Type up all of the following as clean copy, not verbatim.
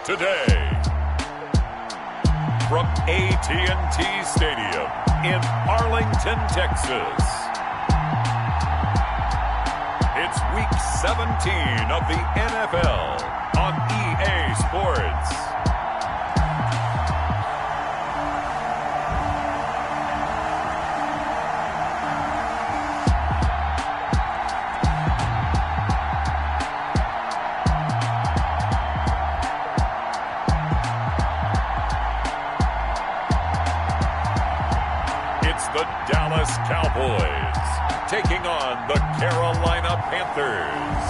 today. From AT&T Stadium in Arlington, Texas. It's Week 17 of the NFL on EA Sports. The Dallas Cowboys taking on the Carolina Panthers.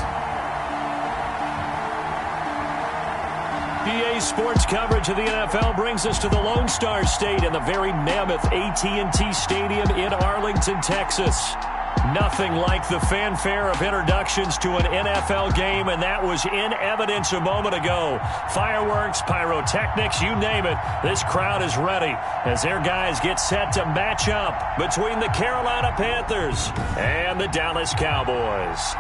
EA Sports coverage of the NFL brings us to the Lone Star State and the very mammoth AT&T Stadium in Arlington, Texas. Nothing like the fanfare of introductions to an NFL game, and that was in evidence a moment ago. Fireworks, pyrotechnics, you name it. This crowd is ready as their guys get set to match up between the Carolina Panthers and the Dallas Cowboys.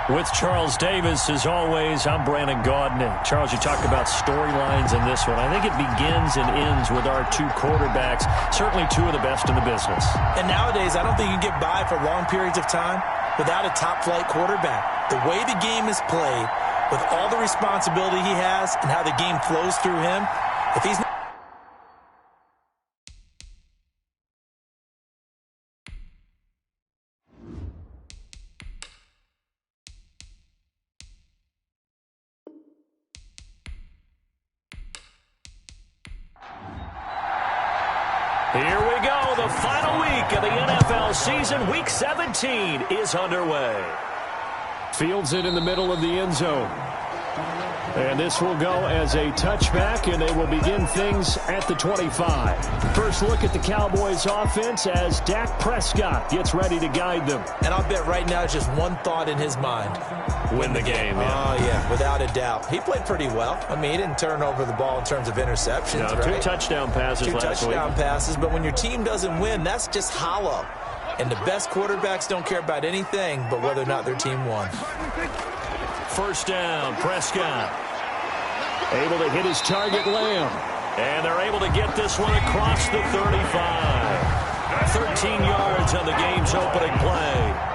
With Charles Davis, as always, I'm Brandon Gaudin. Charles, you talked about storylines in this one. I think it begins and ends with our two quarterbacks, certainly two of the best in the business. And nowadays, I don't think you can get by for long periods of time without a top-flight quarterback. The way the game is played, with all the responsibility he has and how the game flows through him, if he's not... Here we go. The final week of the NFL season. Week 17 is underway. Fields it in the middle of the end zone. And this will go as a touchback, and they will begin things at the 25. First look at the Cowboys offense as Dak Prescott gets ready to guide them. And I'll bet right now it's just one thought in his mind. Win the game. Oh, yeah, without a doubt. He played pretty well. I mean, he didn't turn over the ball in terms of interceptions, no, right? Two touchdown passes last week. Two touchdown passes, but when your team doesn't win, that's just hollow. And the best quarterbacks don't care about anything but whether or not their team won. First down, Prescott. Able to hit his target, Lamb. And they're able to get this one across the 35. 13 yards on the game's opening play.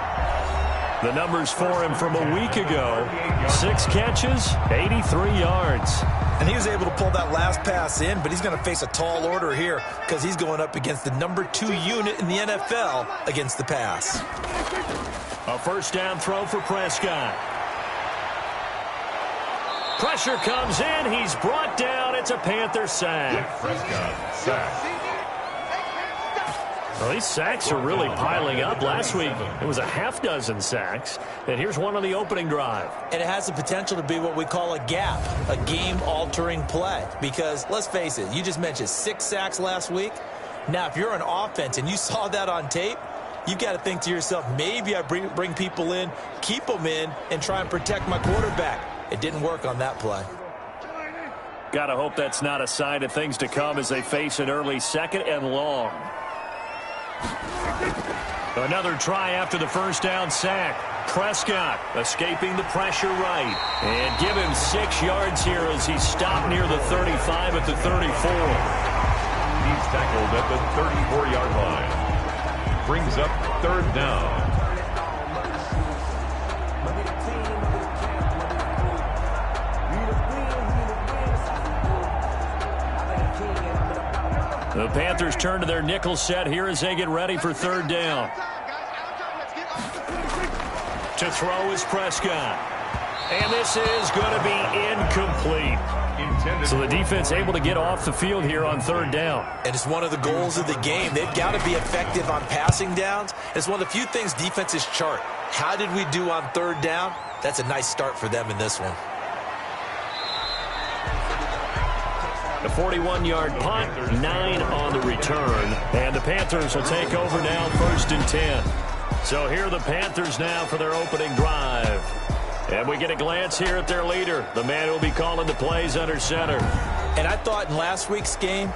The numbers for him from a week ago. 6 catches, 83 yards. And he was able to pull that last pass in, but he's going to face a tall order here because he's going up against the number 2 unit in the NFL against the pass. A first down throw for Prescott. Pressure comes in. He's brought down. It's a Panther sack. Prescott sacked. Well, these sacks are really piling up. Last week, it was a half-dozen sacks. And here's one on the opening drive. And it has the potential to be what we call a gap, a game-altering play. Because, let's face it, you just mentioned 6 sacks last week. Now, if you're an offense and you saw that on tape, you've got to think to yourself, maybe I bring people in, keep them in, and try and protect my quarterback. It didn't work on that play. Got to hope that's not a sign of things to come as they face an early second and long. Another try after the first down sack. Prescott escaping the pressure right. And give him 6 yards here as he stopped near the 35 at the 34. He's tackled at the 34-yard line. Brings up third down. The Panthers turn to their nickel set here as they get ready for third down. To throw is Prescott. And this is going to be incomplete. So the defense able to get off the field here on third down. And it's one of the goals of the game. They've got to be effective on passing downs. It's one of the few things defenses chart. How did we do on third down? That's a nice start for them in this one. The 41-yard punt, 9 on the return. And the Panthers will take over now, 1st and 10. So here are the Panthers now for their opening drive. And we get a glance here at their leader, the man who will be calling the plays under center. And I thought in last week's game,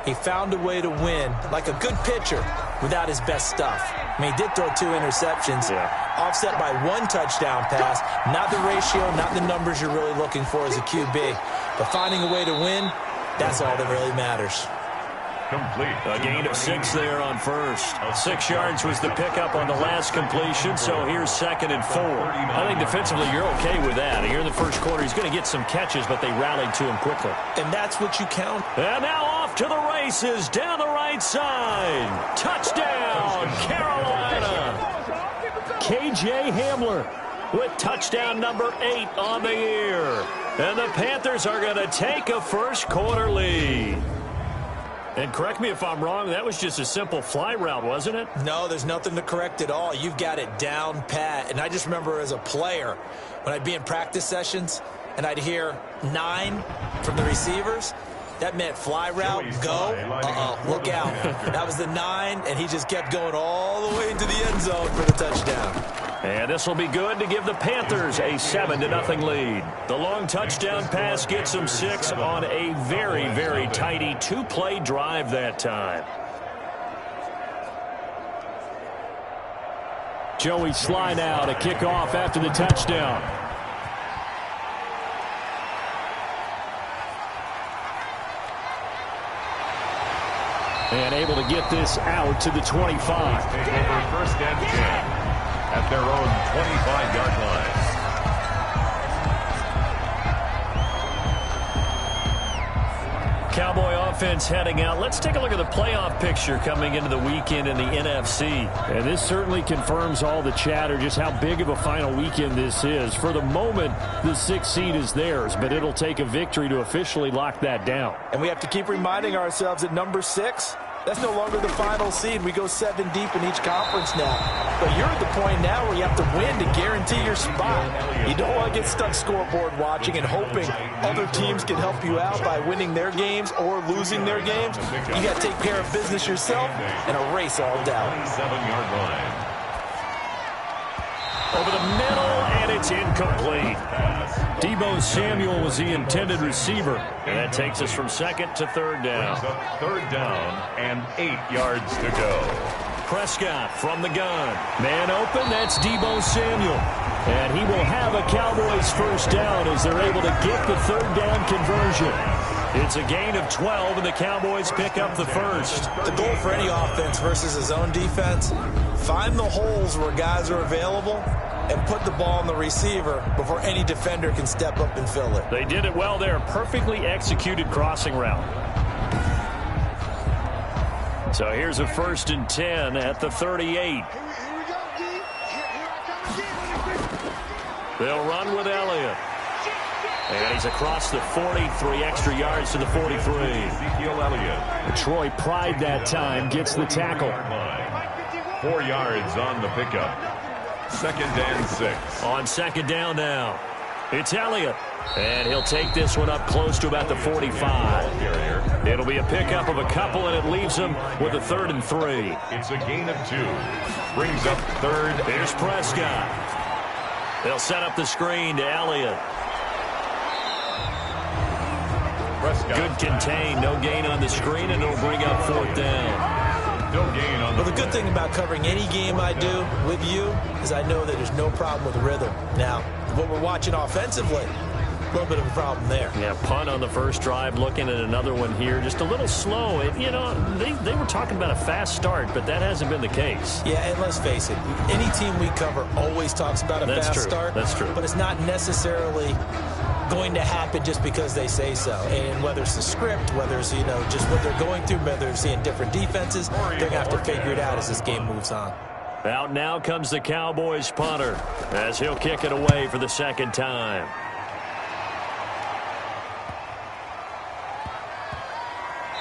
He found a way to win, like a good pitcher, without his best stuff. I mean, he did throw 2 interceptions, offset by 1 touchdown pass. Not the ratio, not the numbers you're really looking for as a QB. But finding a way to win, that's all that really matters. Complete. A gain of 6 there on first. 6 yards was the pickup on the last completion, so here's 2nd and 4. I think defensively you're okay with that. Here in the first quarter, he's going to get some catches, but they rallied to him quickly. And that's what you count. And now off to the races down the right side. Touchdown, Carolina. KJ Hamler with touchdown number 8 on the year. And the Panthers are going to take a first quarter lead. And correct me if I'm wrong, that was just a simple fly route, wasn't it? No, there's nothing to correct at all. You've got it down pat. And I just remember as a player, when I'd be in practice sessions and I'd hear 9 from the receivers, that meant fly route, go, look out. That was the 9, and he just kept going all the way into the end zone for the touchdown. And this will be good to give the Panthers a 7-0 lead. The long touchdown pass gets them 6 on a very, very tidy 2-play drive that time. Joey Sly now to kick off after the touchdown. And able to get this out to the 25. Take over 1st and 10 at their own 25-yard line. Cowboy offense heading out. Let's take a look at the playoff picture coming into the weekend in the NFC. And this certainly confirms all the chatter, just how big of a final weekend this is. For the moment, the 6th seed is theirs, but it'll take a victory to officially lock that down. And we have to keep reminding ourselves that number 6, that's no longer the final seed. We go 7 deep in each conference now. But you're at the point now where you have to win to guarantee your spot. You don't want to get stuck scoreboard watching and hoping other teams can help you out by winning their games or losing their games. You got to take care of business yourself and erase all doubt. 27-yard line. Over the middle, and it's incomplete. Deebo Samuel was the intended receiver. And that takes us from 2nd to 3rd down. 3rd down and 8 yards to go. Prescott from the gun. Man open, that's Deebo Samuel. And he will have a Cowboys first down as they're able to get the 3rd down conversion. It's a gain of 12, and the Cowboys pick up the first. The goal for any offense versus his own defense, find the holes where guys are available and put the ball on the receiver before any defender can step up and fill it. They did it well there. Perfectly executed crossing route. So here's a 1st and 10 at the 38. They'll run with Elliott. And he's across the 40, 3 extra yards to the 43. Ezekiel Elliott. Troy Pride that time gets the tackle. 4 yards on the pickup. 2nd and 6. On 2nd down now. It's Elliott. And he'll take this one up close to about the 45. It'll be a pickup of a couple, and it leaves him with a 3rd and 3. It's a gain of 2. Brings up 3rd. Here's Prescott. They'll set up the screen to Elliott. Prescott. Good contain. No gain on the screen, and it'll bring up 4th down. No gain on Well, the good thing about covering any game I do with you is I know that there's no problem with rhythm. Now, what we're watching offensively, a little bit of a problem there. Yeah, punt on the first drive, looking at another one here. Just a little slow. You know, they were talking about a fast start, but that hasn't been the case. Yeah, and let's face it, any team we cover always talks about a fast start. That's true. But it's not necessarily going to happen just because they say so. And whether it's the script, whether it's, just what they're going through, whether they're seeing different defenses, they're going to have to figure it out as this game moves on. Out now comes the Cowboys punter as he'll kick it away for the 2nd time.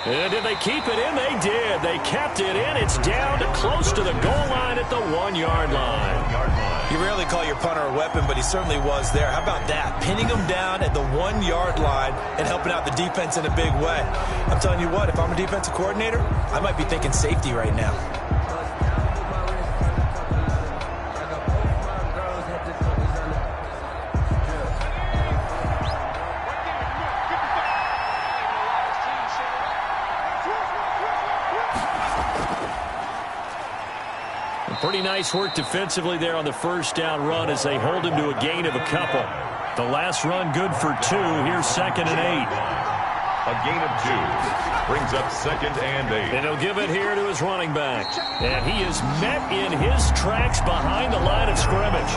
And did they keep it in? They did. They kept it in. It's down to close to the goal line at the 1-yard line. You rarely call your punter a weapon, but he certainly was there. How about that? Pinning him down at the 1-yard line and helping out the defense in a big way. I'm telling you what, if I'm a defensive coordinator, I might be thinking safety right now. nice work defensively there on the first down run as they hold him to a gain of a couple. The last run good for 2. Here's 2nd and 8. A gain of 2 brings up 2nd and 8. And he'll give it here to his running back. And he is met in his tracks behind the line of scrimmage.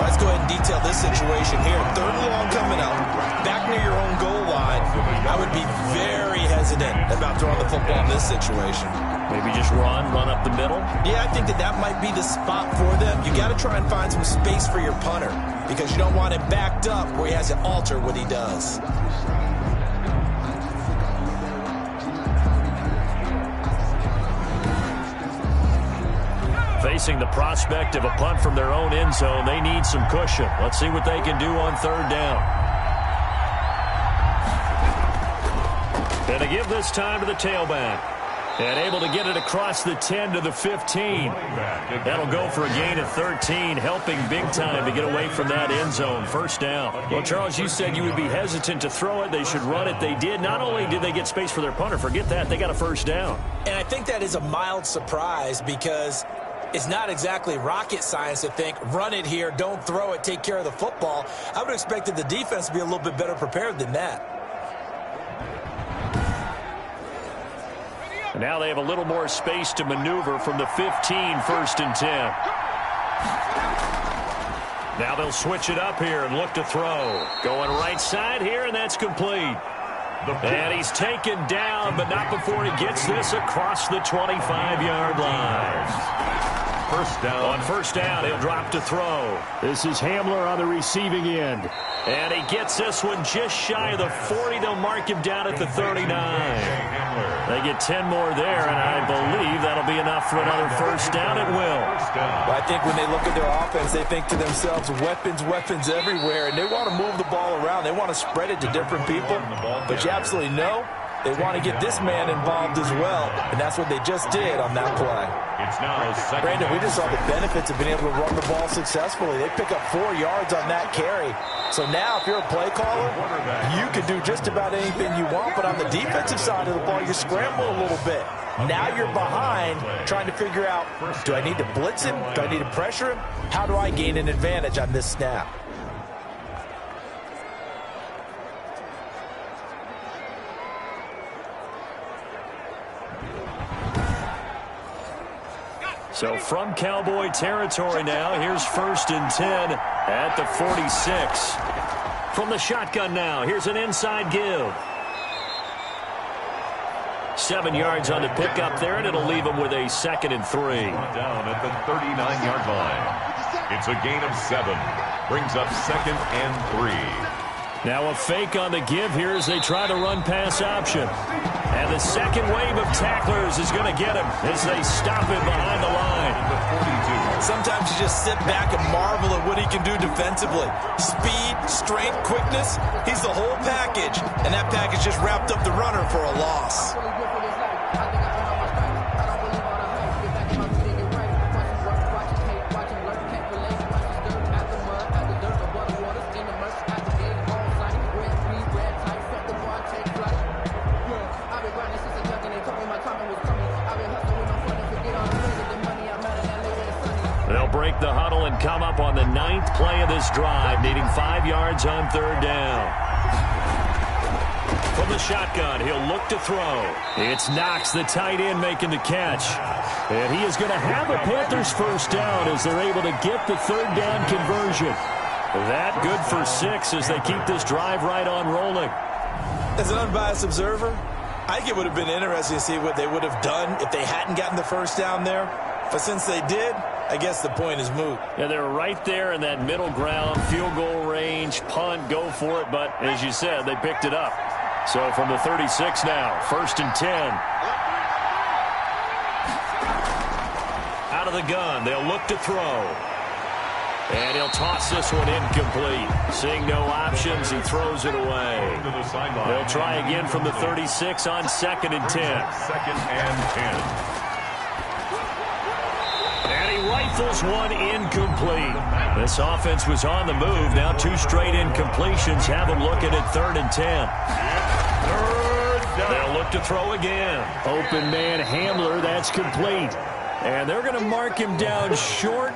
Let's go ahead and detail this situation here. 3rd and long coming up. Back near your own goal line. I would be very hesitant about throwing the football in this situation. Maybe just run up the middle? Yeah, I think that might be the spot for them. You got to try and find some space for your punter because you don't want him backed up where he has to alter what he does. Facing the prospect of a punt from their own end zone, they need some cushion. Let's see what they can do on 3rd down. And they give this time to the tailback. And able to get it across the 10 to the 15. That'll go for a gain of 13, helping big time to get away from that end zone. 1st down. Well, Charles, you said you would be hesitant to throw it. They should run it. They did. Not only did they get space for their punter, forget that, they got a 1st down. And I think that is a mild surprise because it's not exactly rocket science to think, run it here, don't throw it, take care of the football. I would have expected the defense to be a little bit better prepared than that. Now they have a little more space to maneuver from the 15, 1st and 10. Now they'll switch it up here and look to throw. Going right side here, and that's complete. And he's taken down, but not before he gets this across the 25-yard line. 1st down. On 1st down, he'll drop to throw. This is Hamler on the receiving end. And he gets this one just shy of the 40. They'll mark him down at the 39. They get 10 more there, and I believe that'll be enough for another 1st down. It will. Well, I think when they look at their offense, they think to themselves, weapons everywhere, and they want to move the ball around. They want to spread it to different people, but you absolutely know they want to get this man involved as well, and that's what they just did on that play. It's now 2nd. Brandon, we just saw the benefits of being able to run the ball successfully. They pick up 4 yards on that carry. So now if you're a play caller, you can do just about anything you want, but on the defensive side of the ball, you're scrambling a little bit. Now you're behind trying to figure out, do I need to blitz him? Do I need to pressure him? How do I gain an advantage on this snap? So from Cowboy territory now, here's 1st and 10 at the 46. From the shotgun now, here's an inside give. 7 yards on the pickup there, and it'll leave him with a 2nd and 3. Down at the 39-yard line. It's a gain of 7. Brings up 2nd and 3. Now a fake on the give here as they try to run pass option. And the second wave of tacklers is going to get him as they stop him behind the line. Sometimes you just sit back and marvel at what he can do defensively. Speed, strength, quickness, he's the whole package. And that package just wrapped up the runner for a loss. Break the huddle and come up on the 9th play of this drive, needing 5 yards on 3rd down. From the shotgun, he'll look to throw. It's Knox, the tight end, making the catch. And he is going to have a Panthers 1st down as they're able to get the 3rd down conversion. That good for 6 as they keep this drive right on rolling. As an unbiased observer, I think it would have been interesting to see what they would have done if they hadn't gotten the 1st down there. But since they did, I guess the point is moot. Yeah, they're right there in that middle ground, field goal range, punt, go for it. But as you said, they picked it up. So from the 36 now, 1st and 10. Out of the gun, they'll look to throw. And he'll toss this one incomplete. Seeing no options, he throws it away. They'll try again from the 36 on 2nd and 10. 2nd and 10. Rifles one incomplete. This offense was on the move. Now 2 straight incompletions have them looking at 3rd and 10. Third down. They'll look to throw again. Open man Hamler, that's complete. And they're going to mark him down short,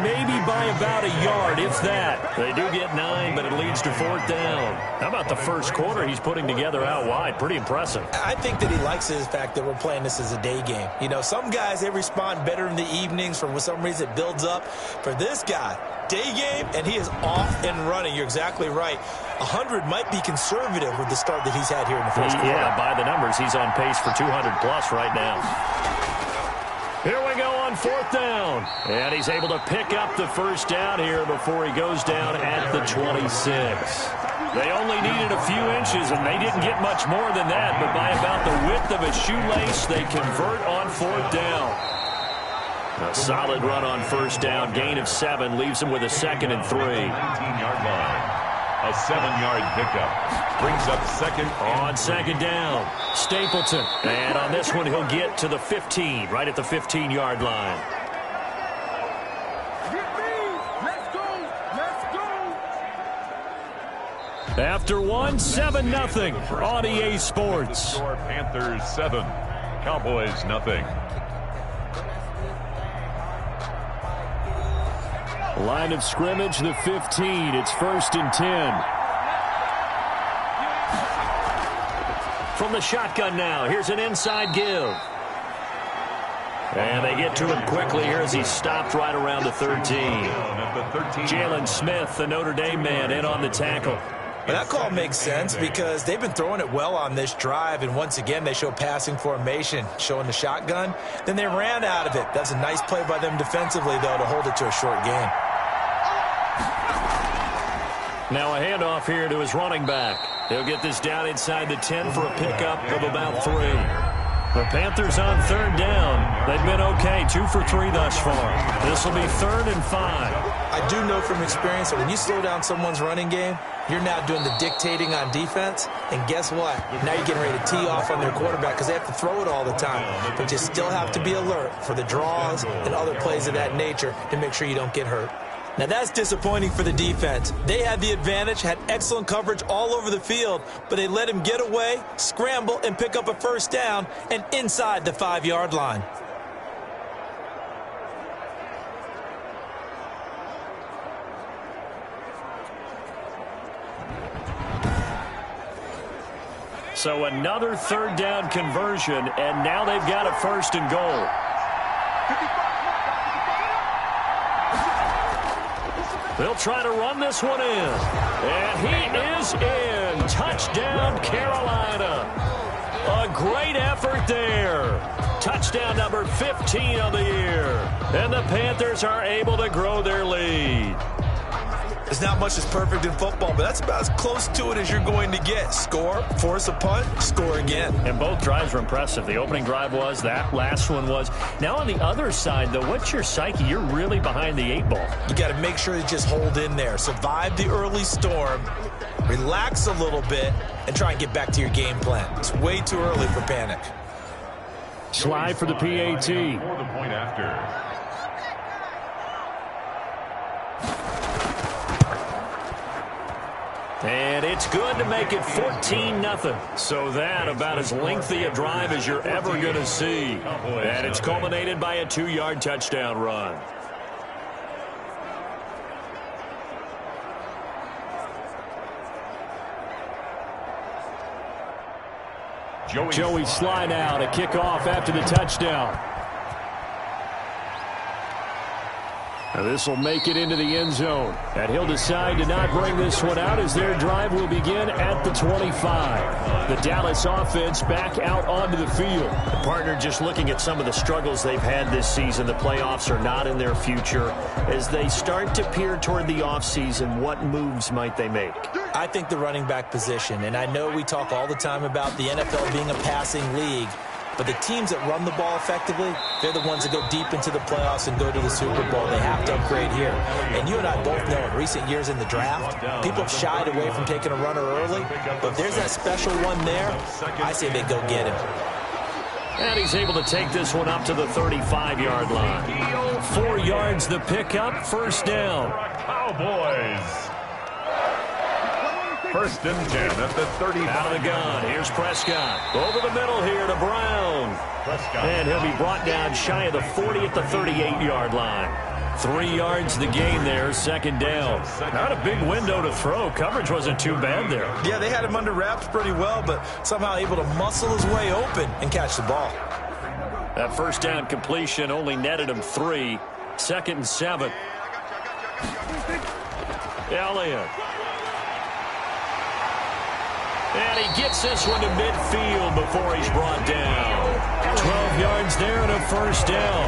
maybe by about a yard, if that. They do get 9, but it leads to 4th down. How about the first quarter he's putting together out wide? Pretty impressive. I think that he likes the fact that we're playing this as a day game. You know, some guys, they respond better in the evenings. For some reason, it builds up. For this guy, day game, and he is off and running. You're exactly right. 100 might be conservative with the start that he's had here in the first quarter. Yeah, by the numbers, he's on pace for 200-plus right now. Here we go on 4th down. And he's able to pick up the first down here before he goes down at the 26. They only needed a few inches, and they didn't get much more than that. But by about the width of a shoelace, they convert on 4th down. A solid run on 1st down. Gain of 7 leaves him with a 2nd and 3. 19-yard line. A 7-yard pickup. Brings up 2nd on 2nd down. Stapleton. And on this one, he'll get to the 15, right at the 15-yard line. After one, 7-0 on EA Sports. Panthers 7, Cowboys nothing. Line of scrimmage, the 15. It's 1st and 10. From the shotgun now, here's an inside give. And they get to him quickly here as he's stopped right around the 13. Jalen Smith, the Notre Dame man, in on the tackle. But that call makes sense because they've been throwing it well on this drive, and once again they show passing formation, showing the shotgun. Then they ran out of it. That's a nice play by them defensively, though, to hold it to a short gain. Now a handoff here to his running back. He'll get this down inside the 10 for a pickup of about 3. The Panthers on 3rd down. They've been okay, 2 for 3 thus far. This will be 3rd and 5. I do know from experience that when you slow down someone's running game, you're now doing the dictating on defense. And guess what? Now you're getting ready to tee off on their quarterback because they have to throw it all the time. But you still have to be alert for the draws and other plays of that nature to make sure you don't get hurt. Now that's disappointing for the defense. They had the advantage, had excellent coverage all over the field, but they let him get away, scramble, and pick up a 1st down and inside the 5-yard line. So another 3rd down conversion, and now they've got a 1st and goal. They'll try to run this one in. And he is in. Touchdown, Carolina. A great effort there. Touchdown number 15 of the year. And the Panthers are able to grow their lead. There's not much that's perfect in football, but that's about as close to it as you're going to get. Score, force a punt, score again. And both drives were impressive. The opening drive was, that last one was. Now on the other side, though, what's your psyche? You're really behind the 8 ball. You got to make sure you just hold in there. Survive the early storm, relax a little bit, and try and get back to your game plan. It's way too early for panic. Slide for the PAT. For the point after. And it's good to make it 14-0. So that about as lengthy a drive as you're ever going to see. And it's culminated by a 2-yard touchdown run. Joey slide out, a kickoff after the touchdown. Now this will make it into the end zone. And he'll decide to not bring this one out as their drive will begin at the 25. The Dallas offense back out onto the field. The partner just looking at some of the struggles they've had this season. The playoffs are not in their future. As they start to peer toward the offseason, what moves might they make? I think the running back position, and I know we talk all the time about the NFL being a passing league, but the teams that run the ball effectively, they're the ones that go deep into the playoffs and go to the Super Bowl. They have to upgrade here. And you and I both know in recent years in the draft, people have shied away from taking a runner early. But if there's that special one there, I say they go get him. And he's able to take this one up to the 35-yard line. 4 yards the pickup, 1st down. Cowboys. First and 10 at the 30. Out of the gun. Here's Prescott. Over the middle here to Brown. And he'll be brought down shy of the 40 at the 38-yard line. 3 yards the gain there, second down. Not a big window to throw. Coverage wasn't too bad there. Yeah, they had him under wraps pretty well, but somehow able to muscle his way open and catch the ball. That first down completion only netted him 3. Second and 7. Elliott. And he gets this one to midfield before he's brought down. 12 yards there and a first down.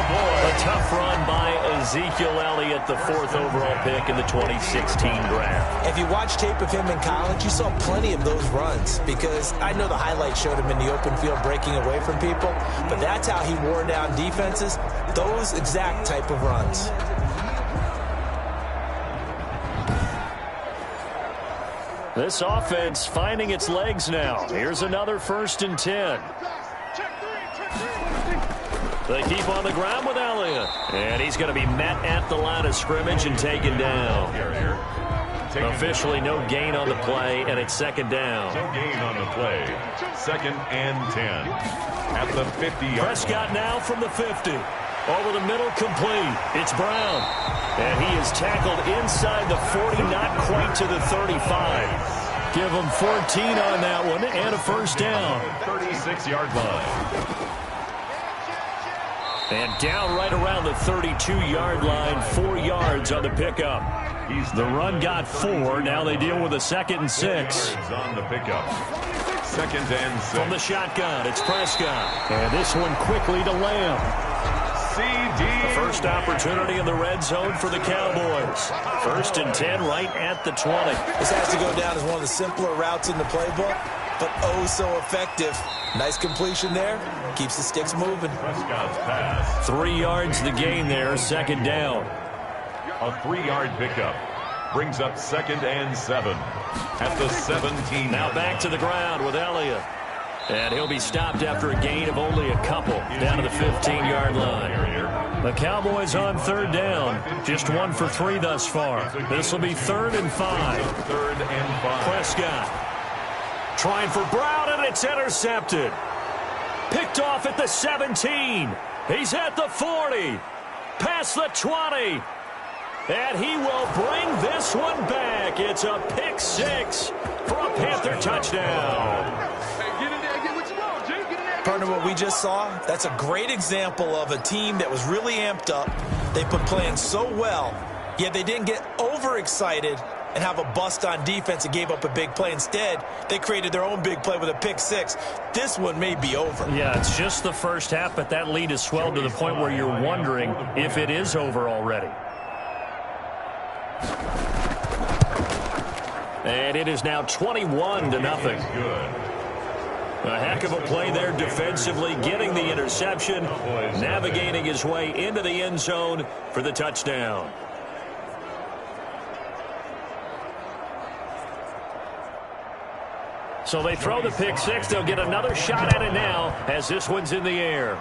A tough run by Ezekiel Elliott, the 4th overall pick in the 2016 draft. If you watch tape of him in college, you saw plenty of those runs because I know the highlights showed him in the open field breaking away from people, but that's how he wore down defenses, those exact type of runs. This offense finding its legs now. Here's another first and 10. They keep on the ground with Elliott. And he's going to be met at the line of scrimmage and taken down. Officially no gain on the play, and it's second down. No gain on the play. Second and 10 at the 50-yard Prescott line. now from the 50. Over the middle, complete. It's Brown. And he is tackled inside the 40, not quite to the 35. Give him 14 on that one and a first down. 36-yard line. And down right around the 32-yard line, 4 yards on the pickup. The run got 4. Now they deal with a second and 6. On the pickup. Second and 6. From the shotgun, it's Prescott. And this one quickly to Lamb. The first opportunity in the red zone for the Cowboys. First and 10 right at the 20. This has to go down as one of the simpler routes in the playbook, but oh so effective. Nice completion there. Keeps the sticks moving. Prescott's pass. 3 yards the gain there, second down. A 3-yard pickup. Brings up second and 7 at the 17. Now back to the ground with Elliott. And he'll be stopped after a gain of only a couple down to the 15-yard line. The Cowboys on third down. Just 1 for 3 thus far. This will be 3rd and 5. 3rd and 5. Prescott trying for Brown, and it's intercepted. Picked off at the 17. He's at the 40. Past the 20. And he will bring this one back. It's a pick 6 for a Panther touchdown. Partner, what we just saw, that's a great example of a team that was really amped up. They've been playing so well, yet they didn't get overexcited and have a bust on defense and gave up a big play. Instead, they created their own big play with a pick 6. This one may be over. Yeah, it's just the first half, but that lead has swelled to the point where you're wondering if it is over already. And it is now 21-0. Good. A heck of a play there defensively, getting the interception, navigating his way into the end zone for the touchdown. So they throw the pick 6. They'll get another shot at it now as this one's in the air.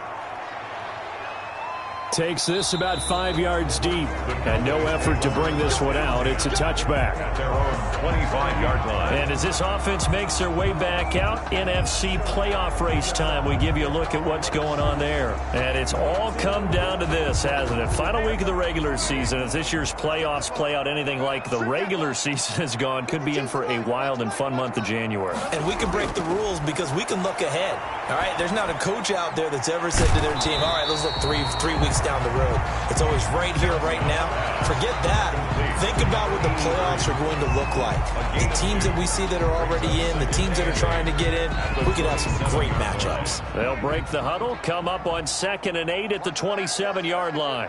Takes this about 5 yards deep. And no effort to bring this one out. It's a touchback. At their own 25-yard line. And as this offense makes their way back out, NFC playoff race time, we give you a look at what's going on there. And it's all come down to this, hasn't it? Final week of the regular season. As this year's playoffs play out anything like the regular season has gone, could be in for a wild and fun month of January. And we can break the rules because we can look ahead. All right, there's not a coach out there that's ever said to their team, all right, let's look three weeks down the road. It's always right here, right now. Forget that. Think about what the playoffs are going to look like. The teams that we see that are already in, the teams that are trying to get in, we could have some great matchups. They'll break the huddle, come up on 2nd and 8 at the 27-yard line.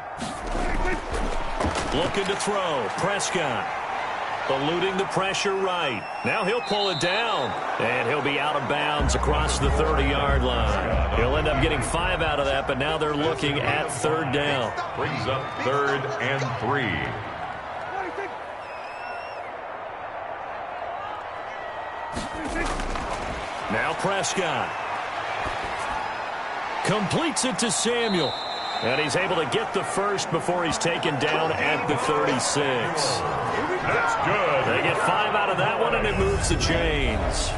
Looking to throw. Prescott. Eluding the pressure right. Now he'll pull it down. And he'll be out of bounds across the 30-yard line. He'll end up getting 5 out of that, but now they're looking at 3rd down. Brings up 3rd and 3. Now Prescott. Completes it to Samuel. And he's able to get the first before he's taken down at the 36. That's good. They get 5 out of that one, and it moves the chains.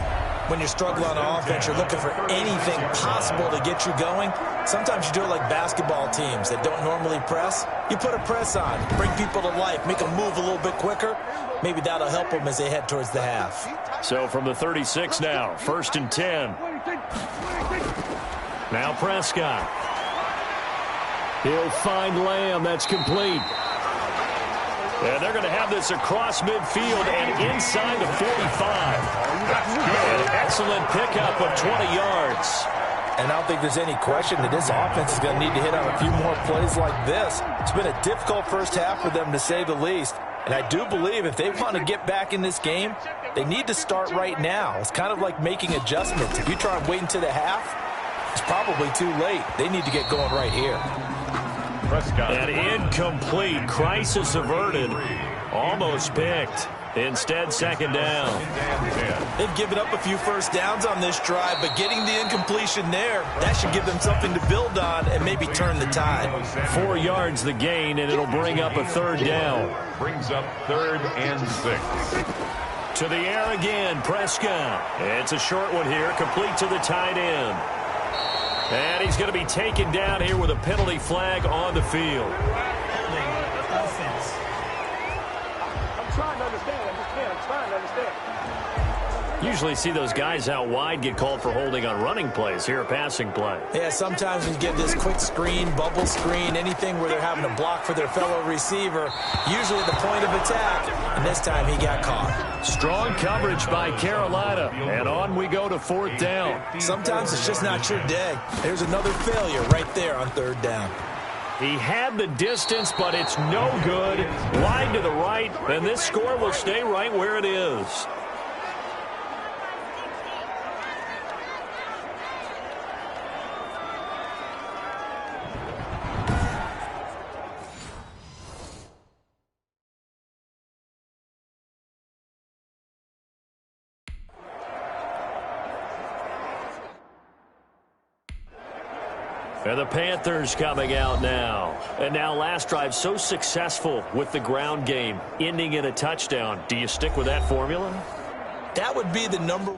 When you're struggling on offense, you're looking for anything possible to get you going. Sometimes you do it like basketball teams that don't normally press. You put a press on, bring people to life, make them move a little bit quicker. Maybe that'll help them as they head towards the half. So from the 36 now, 1st and 10. Now Prescott. He'll find Lamb. That's complete. And they're going to have this across midfield and inside the 45. An excellent pickup of 20 yards. And I don't think there's any question that this offense is going to need to hit on a few more plays like this. It's been a difficult first half for them, to say the least. And I do believe if they want to get back in this game, they need to start right now. It's kind of like making adjustments. If you try and wait until the half, it's probably too late. They need to get going right here. Prescott. And incomplete. Crisis averted. Almost picked. Instead, 2nd down. They've given up a few first downs on this drive, but getting the incompletion there, that should give them something to build on and maybe turn the tide. 4 yards the gain, and it'll bring up a 3rd down. Brings up 3rd and 6. To the air again, Prescott. It's a short one here, complete to the tight end. And he's going to be taken down here with a penalty flag on the field. Usually see those guys out wide get called for holding on running plays. Here, a passing play. Yeah, sometimes when you get this quick screen, bubble screen, anything where they're having to block for their fellow receiver, usually at the point of attack, and this time he got caught. Strong coverage by Carolina, and on we go to 4th down. Sometimes it's just not your day. There's another failure right there on 3rd down. He had the distance, but it's no good. Wide to the right, and this score will stay right where it is. And the Panthers coming out now. And now last drive so successful with the ground game, ending in a touchdown. Do you stick with that formula? That would be the number.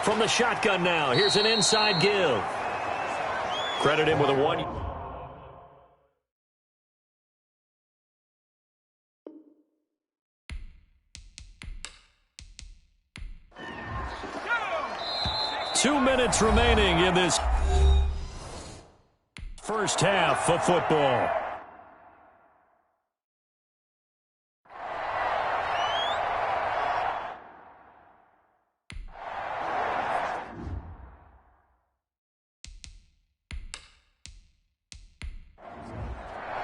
From the shotgun now, here's an inside give. Credit him with a 1. Two minutes remaining in this first half of football.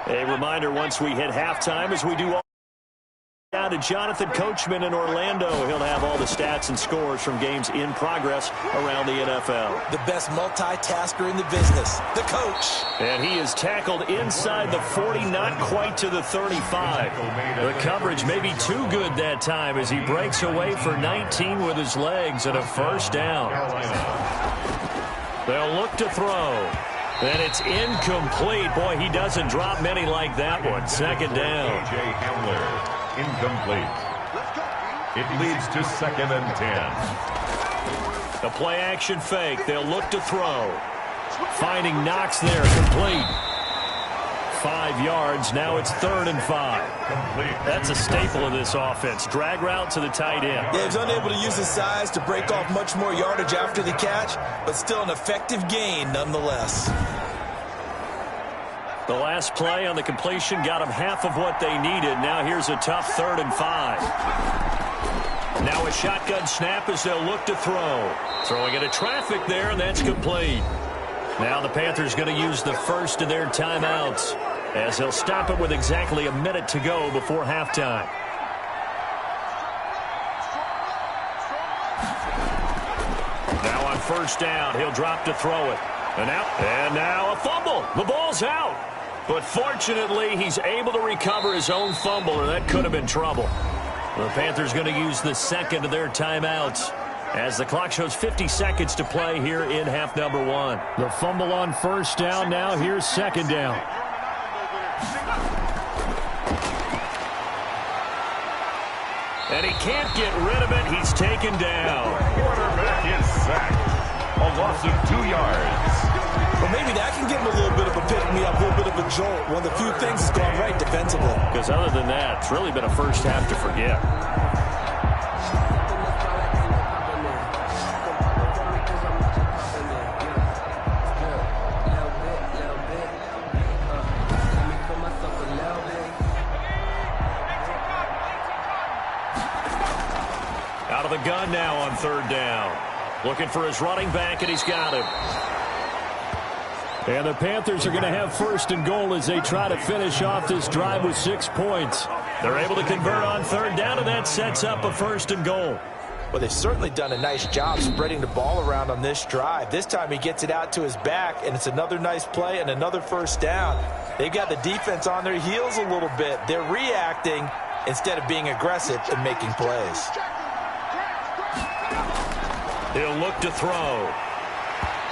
A reminder, once we hit halftime, as we do all down to Jonathan Coachman in Orlando. He'll have all the stats and scores from games in progress around the NFL. The best multitasker in the business, the coach. And he is tackled inside the 40, not quite to the 35. The coverage may be too good that time as he breaks away for 19 with his legs and a first down. They'll look to throw. And it's incomplete. Boy, he doesn't drop many like that one. 2nd down. A.J. Hamler, incomplete. It leads to 2nd and 10. The play-action fake. They'll look to throw. Finding Knox there, complete. 5 yards. Now it's 3rd and 5. Complete. That's a staple of this offense. Drag route to the tight end. Yeah, he's unable to use his size to break off much more yardage after the catch, but still an effective gain nonetheless. The last play on the completion got them half of what they needed. Now here's a tough 3rd and 5. Now a shotgun snap as they'll look to throw. Throwing into traffic there, and that's complete. Now the Panthers going to use the first of their timeouts, as they'll stop it with exactly a minute to go before halftime. Now on first down. He'll drop to throw it. And now a fumble. The ball's out. But fortunately, he's able to recover his own fumble, or that could have been trouble. The Panthers going to use the second of their timeouts as the clock shows 50 seconds to play here in half number one. The fumble on first down. Now here's second down. And he can't get rid of it. He's taken down. Quarterback is sacked. A loss of 2 yards. Well, maybe that can give him a little bit of a pick-me-up, a little bit of a jolt. One of the few things that's gone right defensively. Because other than that, it's really been a first half to forget. Out of the gun now on third down. Looking for his running back, and he's got him. And the Panthers are going to have first and goal as they try to finish off this drive with 6 points. They're able to convert on third down, and that sets up a first and goal. Well, they've certainly done a nice job spreading the ball around on this drive. This time he gets it out to his back, and it's another nice play and another first down. They've got the defense on their heels a little bit. They're reacting instead of being aggressive and making plays. He'll look to throw.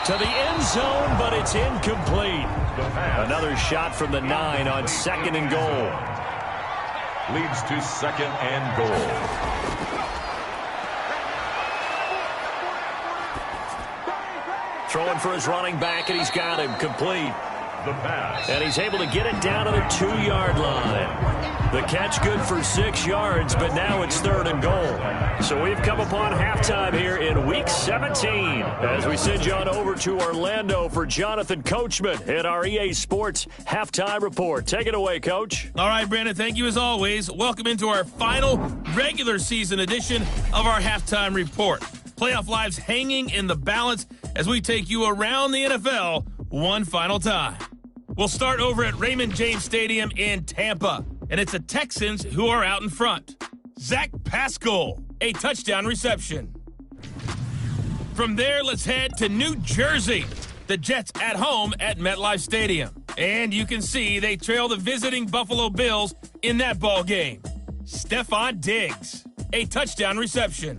To the end zone, but it's incomplete. Another shot from the 9 on second and goal. Leads to second and goal. Throwing for his running back, and he's got him complete. The pass. And he's able to get it down to the 2-yard line. The catch good for 6 yards, but now it's third and goal. So we've come upon halftime here in Week 17 as we send you on over to Orlando for Jonathan Coachman at our EA Sports Halftime Report. Take it away, Coach. All right, Brandon, thank you as always. Welcome into our final regular season edition of our Halftime Report. Playoff lives hanging in the balance as we take you around the NFL one final time. We'll start over at Raymond James Stadium in Tampa, and it's the Texans who are out in front. Zach Pascal, a touchdown reception. From there, let's head to New Jersey. The Jets at home at MetLife Stadium. And you can see they trail the visiting Buffalo Bills in that ball game. Stephon Diggs, a touchdown reception.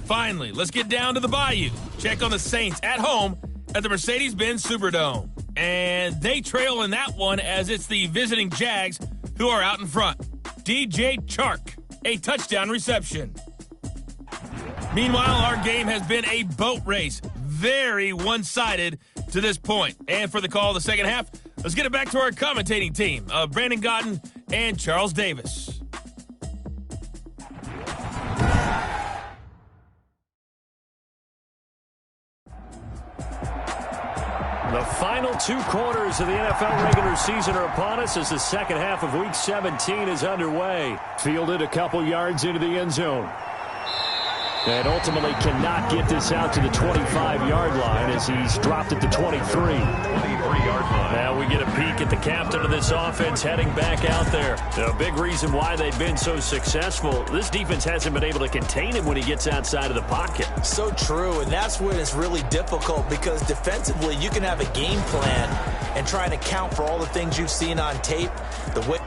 Finally, let's get down to the Bayou. Check on the Saints at home at the Mercedes-Benz Superdome. And they trail in that one as it's the visiting Jags who are out in front. DJ Chark, a touchdown reception. Meanwhile, our game has been a boat race. Very one-sided to this point. And for the call of the second half, let's get it back to our commentating team of Brandon Godden and Charles Davis. The final 2 quarters of the NFL regular season are upon us as the second half of Week 17 is underway. Fielded a couple yards into the end zone. And ultimately cannot get this out to the 25-yard line as he's dropped at the 23. 23-yard line. Now we get a peek at the captain of this offense heading back out there. A big reason why they've been so successful, this defense hasn't been able to contain him when he gets outside of the pocket. So true, and that's when it's really difficult because defensively you can have a game plan and try to account for all the things you've seen on tape, the way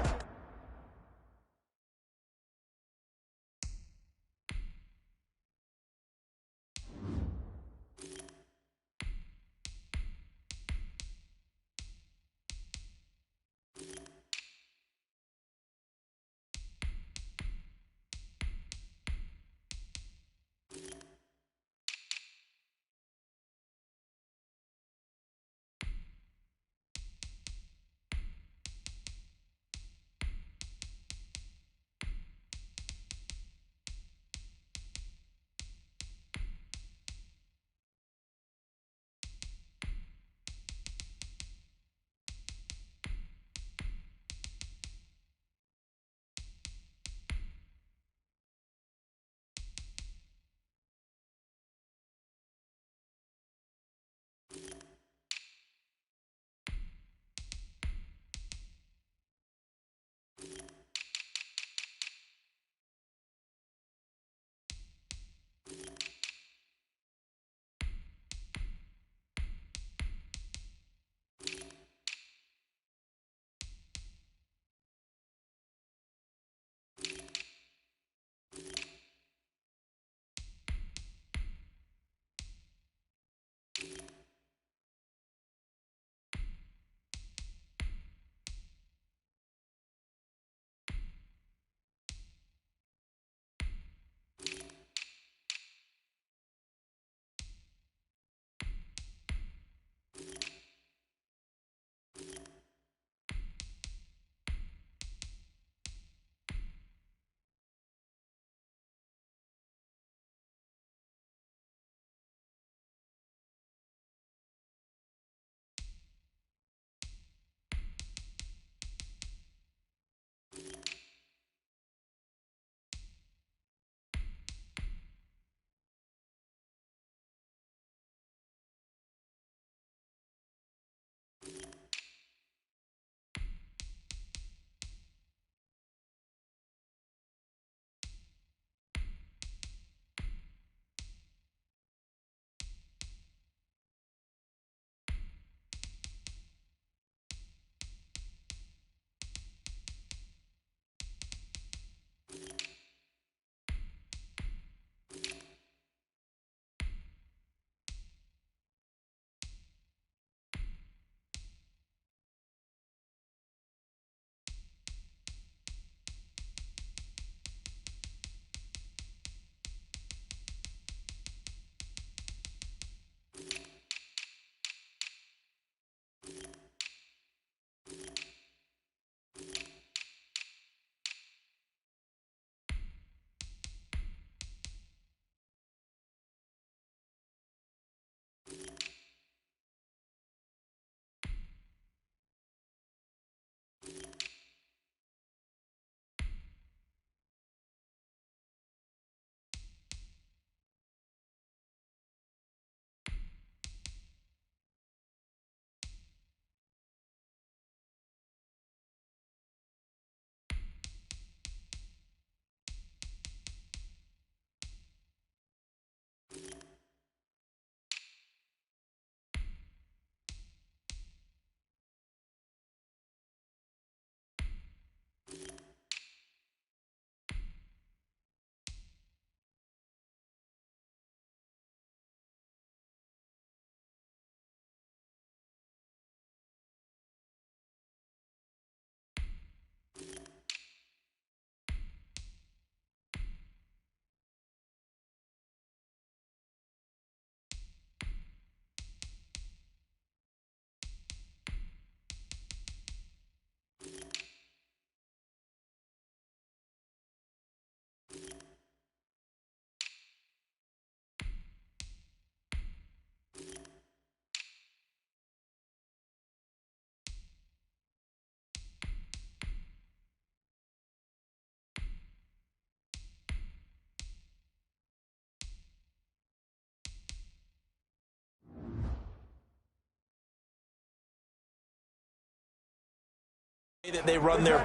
That they run their...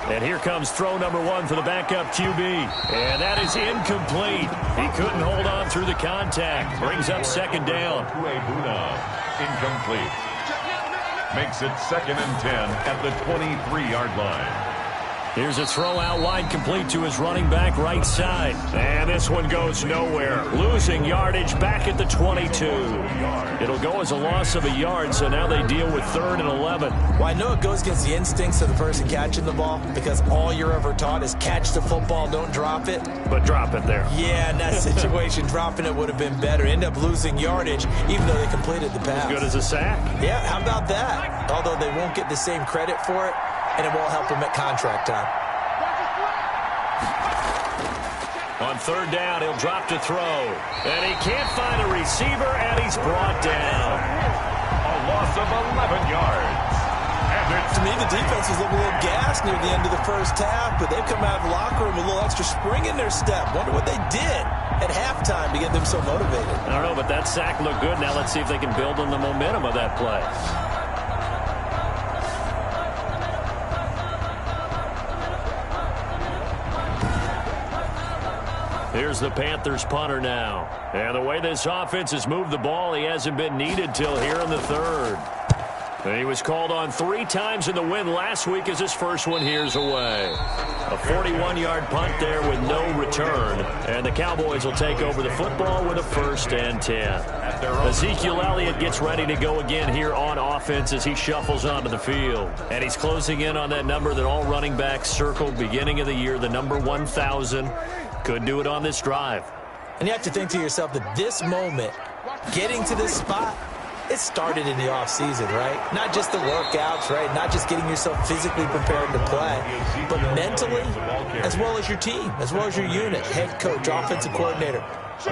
And here comes throw number one for the backup QB. And that is incomplete. He couldn't hold on through the contact. Brings up second down. Incomplete. Makes it 2nd and 10 at the 23-yard line. Here's a throw out wide, complete to his running back right side. And this one goes nowhere. Losing yardage back at the 22. It'll go as a loss of a yard, so now they deal with 3rd and 11. Well, I know it goes against the instincts of the person catching the ball because all you're ever taught is catch the football, don't drop it. But drop it there. Yeah, in that situation, dropping it would have been better. End up losing yardage, even though they completed the pass. As good as a sack. Yeah, how about that? Although they won't get the same credit for it, and it won't help them at contract time. On 3rd down, he'll drop to throw. And he can't find a receiver, and he's brought down. A loss of 11 yards. To me, the defense was a little gassed near the end of the first half, but they've come out of the locker room with a little extra spring in their step. Wonder what they did at halftime to get them so motivated. I don't know, but that sack looked good. Now let's see if they can build on the momentum of that play. Here's the Panthers punter now. And the way this offense has moved the ball, he hasn't been needed till here in the 3rd. And he was called on 3 times in the win last week as his first one here's away. A 41-yard punt there with no return. And the Cowboys will take over the football with a 1st and 10. Ezekiel Elliott gets ready to go again here on offense as he shuffles onto the field. And he's closing in on that number that all running backs circled beginning of the year, the number 1,000. Could do it on this drive. And you have to think to yourself that this moment, getting to this spot, it started in the offseason, right? Not just the workouts, right? Not just getting yourself physically prepared to play, but mentally, as well as your team, as well as your unit, head coach, offensive coordinator.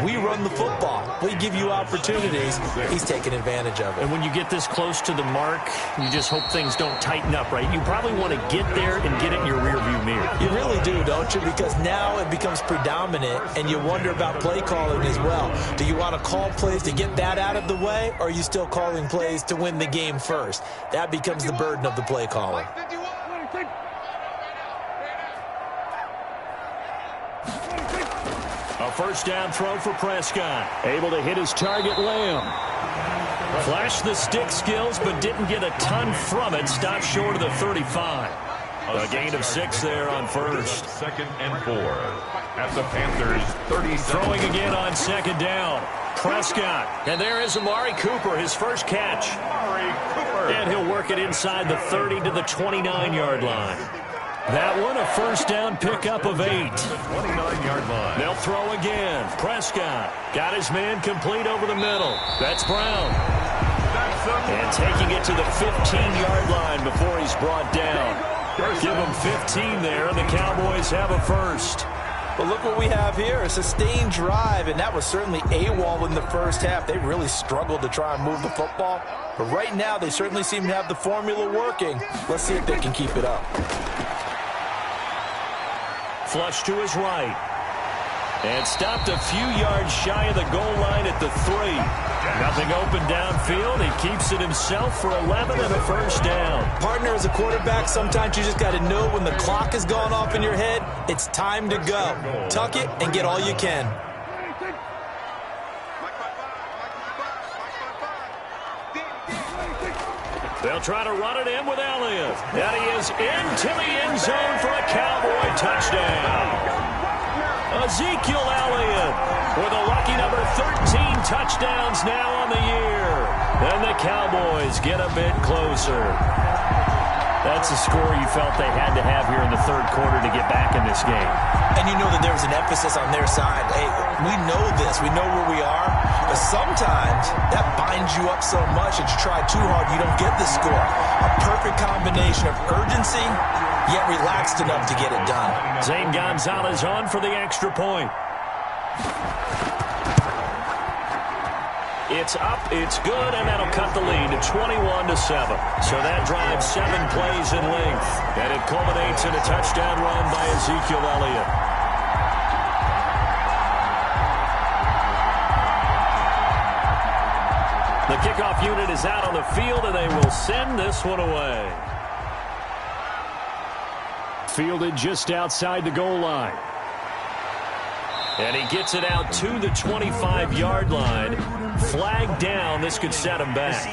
We run the football. We give you opportunities. He's taking advantage of it. And when you get this close to the mark, you just hope things don't tighten up, right? You probably want to get there and get it in your rearview mirror. You really do, don't you? Because now it becomes predominant, and you wonder about play calling as well. Do you want to call plays to get that out of the way, or are you still calling plays to win the game first? That becomes the burden of the play calling. A 1st down throw for Prescott. Able to hit his target, Lamb. Flashed the stick skills, but didn't get a ton from it. Stopped short of the 35. A gain of 6 there on 1st. 2nd and 4 at the Panthers 30. Throwing again on 2nd down. Prescott. And there is Amari Cooper, his first catch. Amari Cooper. And he'll work it inside the 30 to the 29-yard line. That one, a 1st down pickup of 8. 29-yard line. They'll throw again. Prescott got his man complete over the middle. That's Brown. And taking it to the 15-yard line before he's brought down. Give him 15 there, and the Cowboys have a 1st. But look what we have here, a sustained drive, and that was certainly AWOL in the first half. They really struggled to try and move the football. But right now, they certainly seem to have the formula working. Let's see if they can keep it up. Flush to his right. And stopped a few yards shy of the goal line at the 3. Nothing open downfield. He keeps it himself for 11 and a 1st down. Partner, as a quarterback, sometimes you just got to know when the clock has gone off in your head, it's time to go. Tuck it and get all you can. They'll try to run it in with Elliott. And he is into the end zone for a Cowboy touchdown. Ezekiel Elliott with a lucky number 13 touchdowns now on the year. And the Cowboys get a bit closer. That's a score you felt they had to have here in the 3rd quarter to get back in this game. And you know that there was an emphasis on their side. Hey, we know this. We know where we are. But sometimes that binds you up so much that you try too hard, you don't get the score. A perfect combination of urgency, yet relaxed enough to get it done. Zane Gonzalez on for the extra point. It's up, it's good, and that'll cut the lead to 21-7. So that drives 7 plays in length, and it culminates in a touchdown run by Ezekiel Elliott. The kickoff unit is out on the field, and they will send this one away. Fielded just outside the goal line. And he gets it out to the 25-yard line. Flag down. This could set him back.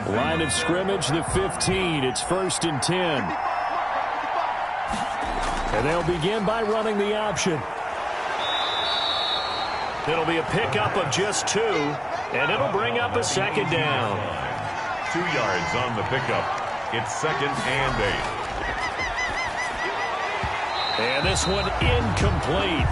Line of scrimmage, the 15. It's 1st and 10. And they'll begin by running the option. It'll be a pickup of just 2, and it'll bring up a 2nd down. 2 yards on the pickup. It's 2nd and 8. And this one incomplete.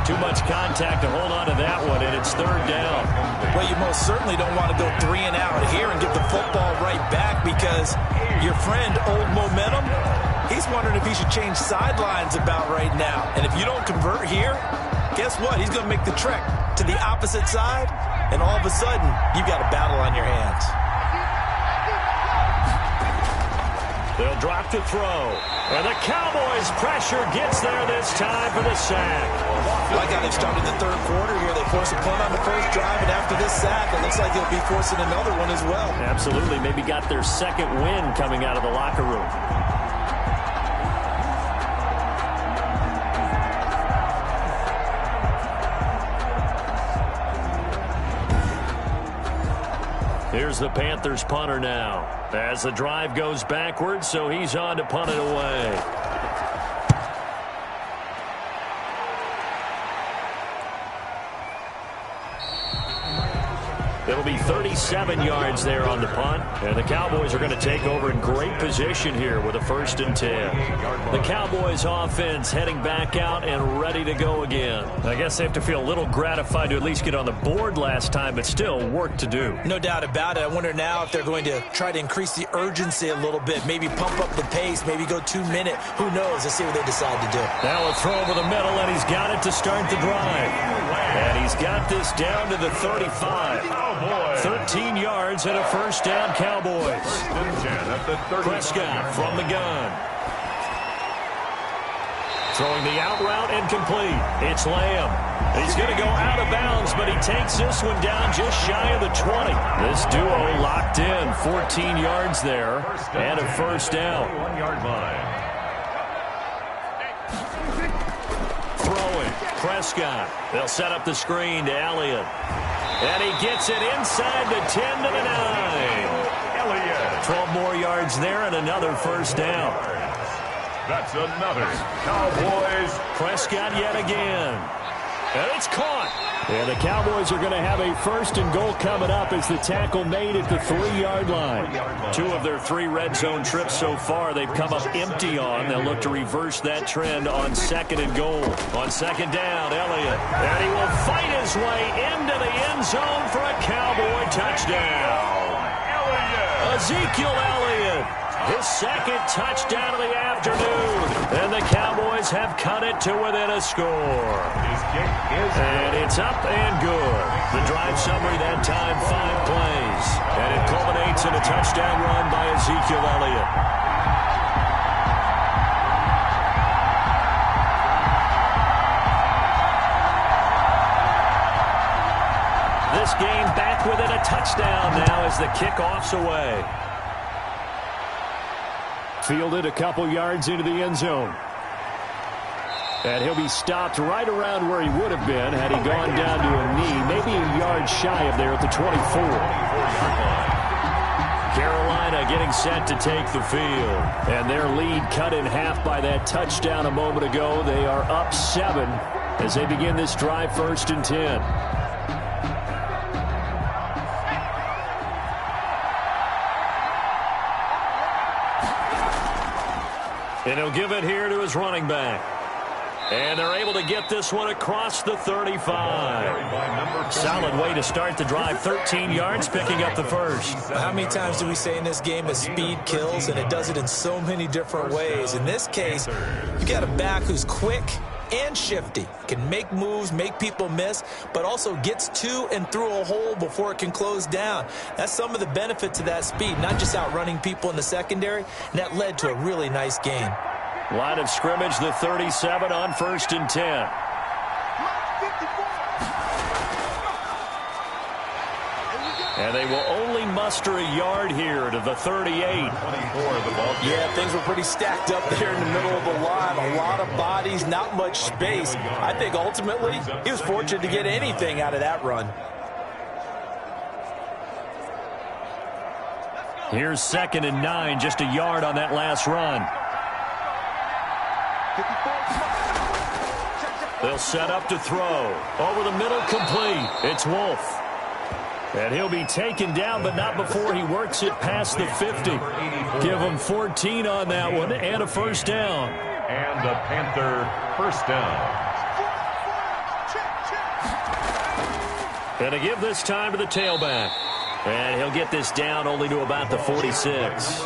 Too much contact to hold on to that one, and it's 3rd down. Well, you most certainly don't want to go 3 and out here and get the football right back, because your friend, Old Momentum, he's wondering if he should change sidelines about right now. And if you don't convert here, guess what? He's going to make the trek to the opposite side, and all of a sudden, you've got a battle on your hands. They'll drop to throw. And the Cowboys' pressure gets there this time for the sack. Like how they started the 3rd quarter here. They forced a punt on the first drive, and after this sack, it looks like they'll be forcing another one as well. Absolutely. Maybe got their 2nd win coming out of the locker room. Here's the Panthers punter now, as the drive goes backwards, so he's on to punt it away. It'll be 37 yards there on the punt, and the Cowboys are going to take over in great position here with a 1st and 10. The Cowboys offense heading back out and ready to go again. I guess they have to feel a little gratified to at least get on the board last time, but still work to do. No doubt about it. I wonder now if they're going to try to increase the urgency a little bit, maybe pump up the pace, maybe go 2-minute. Who knows? Let's see what they decide to do. Now a throw over the middle, and he's got it to start the drive. And he's got this down to the 35. 13 yards and a 1st down, Cowboys. Prescott from the gun. Throwing the out route and complete. It's Lamb. He's going to go out of bounds, but he takes this one down just shy of the 20. This duo locked in. 14 yards there and a 1st down. 1-yard line. Throwing. Prescott. They'll set up the screen to Elliott. And he gets it inside the 10 to the 9. Elliott. 12 more yards there and another 1st down. That's another Cowboys. Prescott yet again. And it's caught. And the Cowboys are going to have a 1st and goal coming up as the tackle made at the 3-yard line. 2 of their 3 red zone trips so far they've come up empty on. They'll look to reverse that trend on 2nd and goal. On 2nd down, Elliott. And he will fight his way into the end zone for a Cowboy touchdown. Ezekiel Elliott. His 2nd touchdown of the afternoon. And the Cowboys have cut it to within a score. His kick is and it's up and good. The drive summary that time, 5 plays. And it culminates in a touchdown run by Ezekiel Elliott. This game back within a touchdown now as the kickoff's away. Fielded a couple yards into the end zone. And he'll be stopped right around where he would have been had he gone down to a knee, maybe a yard shy of there at the 24. Carolina getting set to take the field. And their lead cut in half by that touchdown a moment ago. They are up 7 as they begin this drive, 1st and 10. And he'll give it here to his running back. And they're able to get this one across the 35. Solid way to start the drive. 13 yards, picking up the 1st. How many times do we say in this game that speed kills, and it does it in so many different ways? In this case, you got a back who's quick, and shifty. Can make moves, make people miss, but also gets to and through a hole before it can close down. That's some of the benefit to that speed, not just outrunning people in the secondary, and that led to a really nice gain. Line of scrimmage, the 37 on 1st and 10. And they will only muster a yard here to the 38. Yeah, things were pretty stacked up there in the middle of the line. A lot of bodies, not much space. I think ultimately he was fortunate to get anything out of that run. Here's 2nd and 9, just a yard on that last run. They'll set up to throw. Over the middle, complete. It's Wolf. And he'll be taken down, but not before he works it past the 50. Give him 14 on that one and a first down. And the Panther first down. And to give this time to the tailback. And he'll get this down only to about the 46.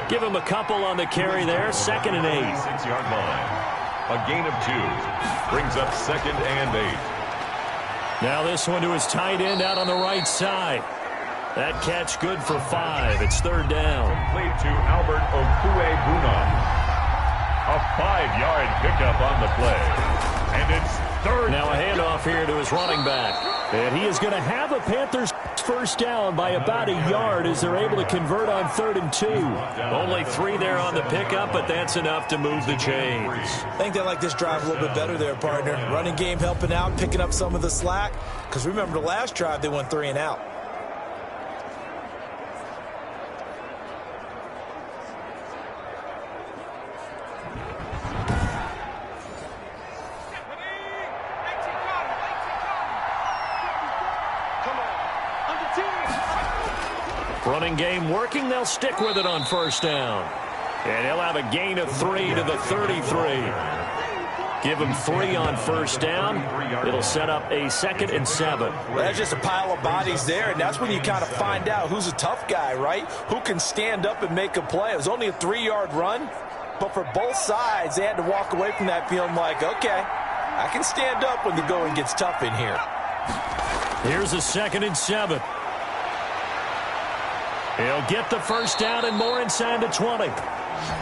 Give him a couple on the carry there. 2nd and 8. 6-yard line. A gain of 2. Brings up 2nd and 8. Now this one to his tight end out on the right side. That catch good for 5. It's 3rd down. Complete to Albert Okwuegbunam. A 5-yard pickup on the play. And it's 3rd. Now a handoff here to his running back. And he is going to have a Panthers first down by about a yard as they're able to convert on 3rd and 2. Only 3 there on the pickup, but that's enough to move the chains. I think they like this drive a little bit better there, partner. Running game helping out, picking up some of the slack. Because remember the last drive, they went 3 and out. Running game working. They'll stick with it on 1st down. And he'll have a gain of 3 to the 33. Give him 3 on 1st down. It'll set up a 2nd and 7. That's just a pile of bodies there, and that's when you kind of find out who's a tough guy, right? Who can stand up and make a play. It was only a 3-yard run, but for both sides, they had to walk away from that feeling like, okay, I can stand up when the going gets tough in here. Here's a 2nd and 7. He'll get the first down and more inside the 20.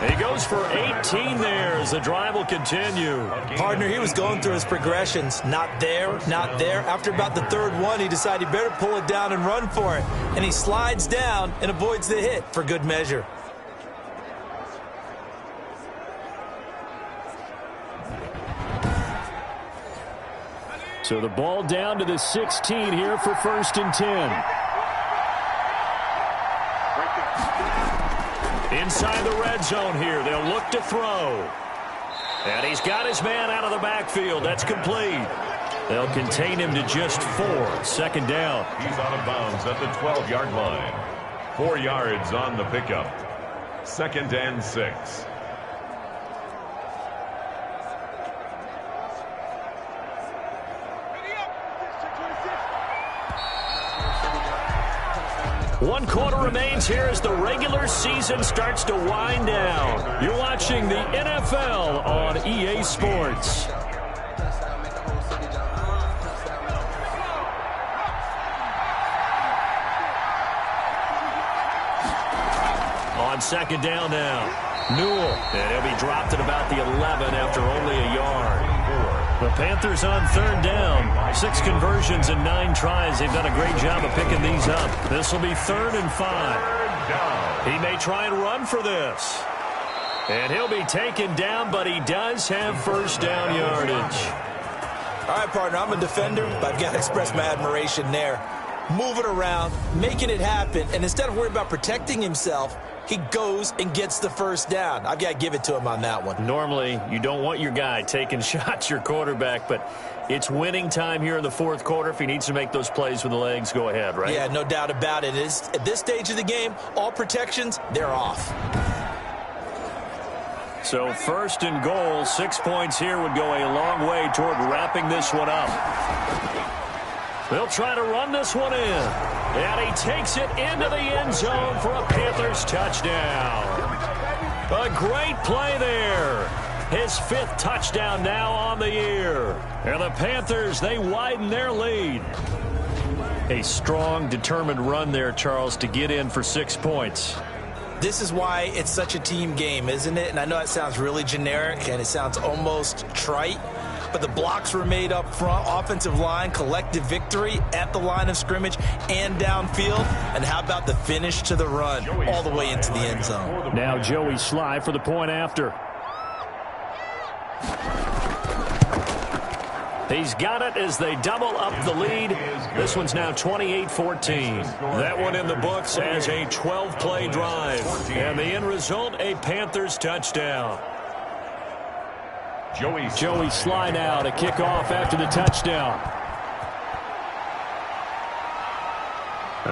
He goes for 18 there as the drive will continue. Partner, he was going through his progressions. Not there, not there. After about the 3rd one, he decided he better pull it down and run for it. And he slides down and avoids the hit for good measure. So the ball down to the 16 here for 1st and 10. Inside the red zone here. They'll look to throw. And he's got his man out of the backfield. That's complete. They'll contain him to just 4. 2nd down. He's out of bounds at the 12-yard line. 4 yards on the pickup. 2nd and 6. One quarter remains here as the regular season starts to wind down. You're watching the NFL on EA Sports. On 2nd down now, Newell. And he'll be dropped at about the 11 after only a yard. The Panthers on 3rd down. 6 conversions and 9 tries. They've done a great job of picking these up. This will be 3rd and 5. He may try and run for this. And he'll be taken down, but he does have first down yardage. All right, partner, I'm a defender, but I've got to express my admiration there. Moving around, making it happen, and instead of worrying about protecting himself, he goes and gets the first down. I've got to give it to him on that one. Normally, you don't want your guy taking shots, your quarterback, but it's winning time here in the 4th quarter. If he needs to make those plays with the legs, go ahead, right? Yeah, no doubt about it. At this stage of the game, all protections, they're off. So 1st and goal, 6 points here would go a long way toward wrapping this one up. They'll try to run this one in. And he takes it into the end zone for a Panthers touchdown. A great play there. His 5th touchdown now on the year. And the Panthers, they widen their lead. A strong, determined run there, Charles, to get in for 6 points. This is why it's such a team game, isn't it? And I know it sounds really generic and it sounds almost trite, but the blocks were made up front, offensive line, collective victory at the line of scrimmage and downfield. And how about the finish to the run all the way into the end zone? Now Joey Sly for the point after. He's got it as they double up the lead. This one's now 28-14. That one in the books as a 12-play drive. And the end result, a Panthers touchdown. Joey Sly now to kick off after the touchdown.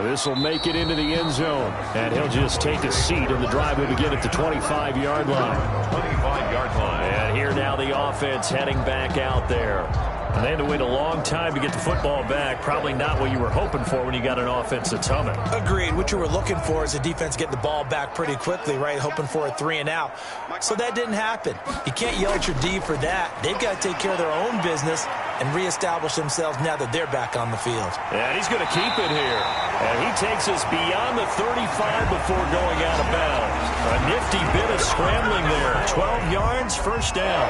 This will make it into the end zone. And he'll just take a seat, and the drive will begin at the 25-yard line. 25-yard line. And here now the offense heading back out there. And they had to wait a long time to get the football back. Probably not what you were hoping for when you got an offense that's humming. Agreed. What you were looking for is a defense getting the ball back pretty quickly, right? Hoping for a 3 and out. So that didn't happen. You can't yell at your D for that. They've got to take care of their own business and reestablish themselves now that they're back on the field. And he's going to keep it here. And he takes us beyond the 35 before going out of bounds. A nifty bit of scrambling there. 12 yards, first down.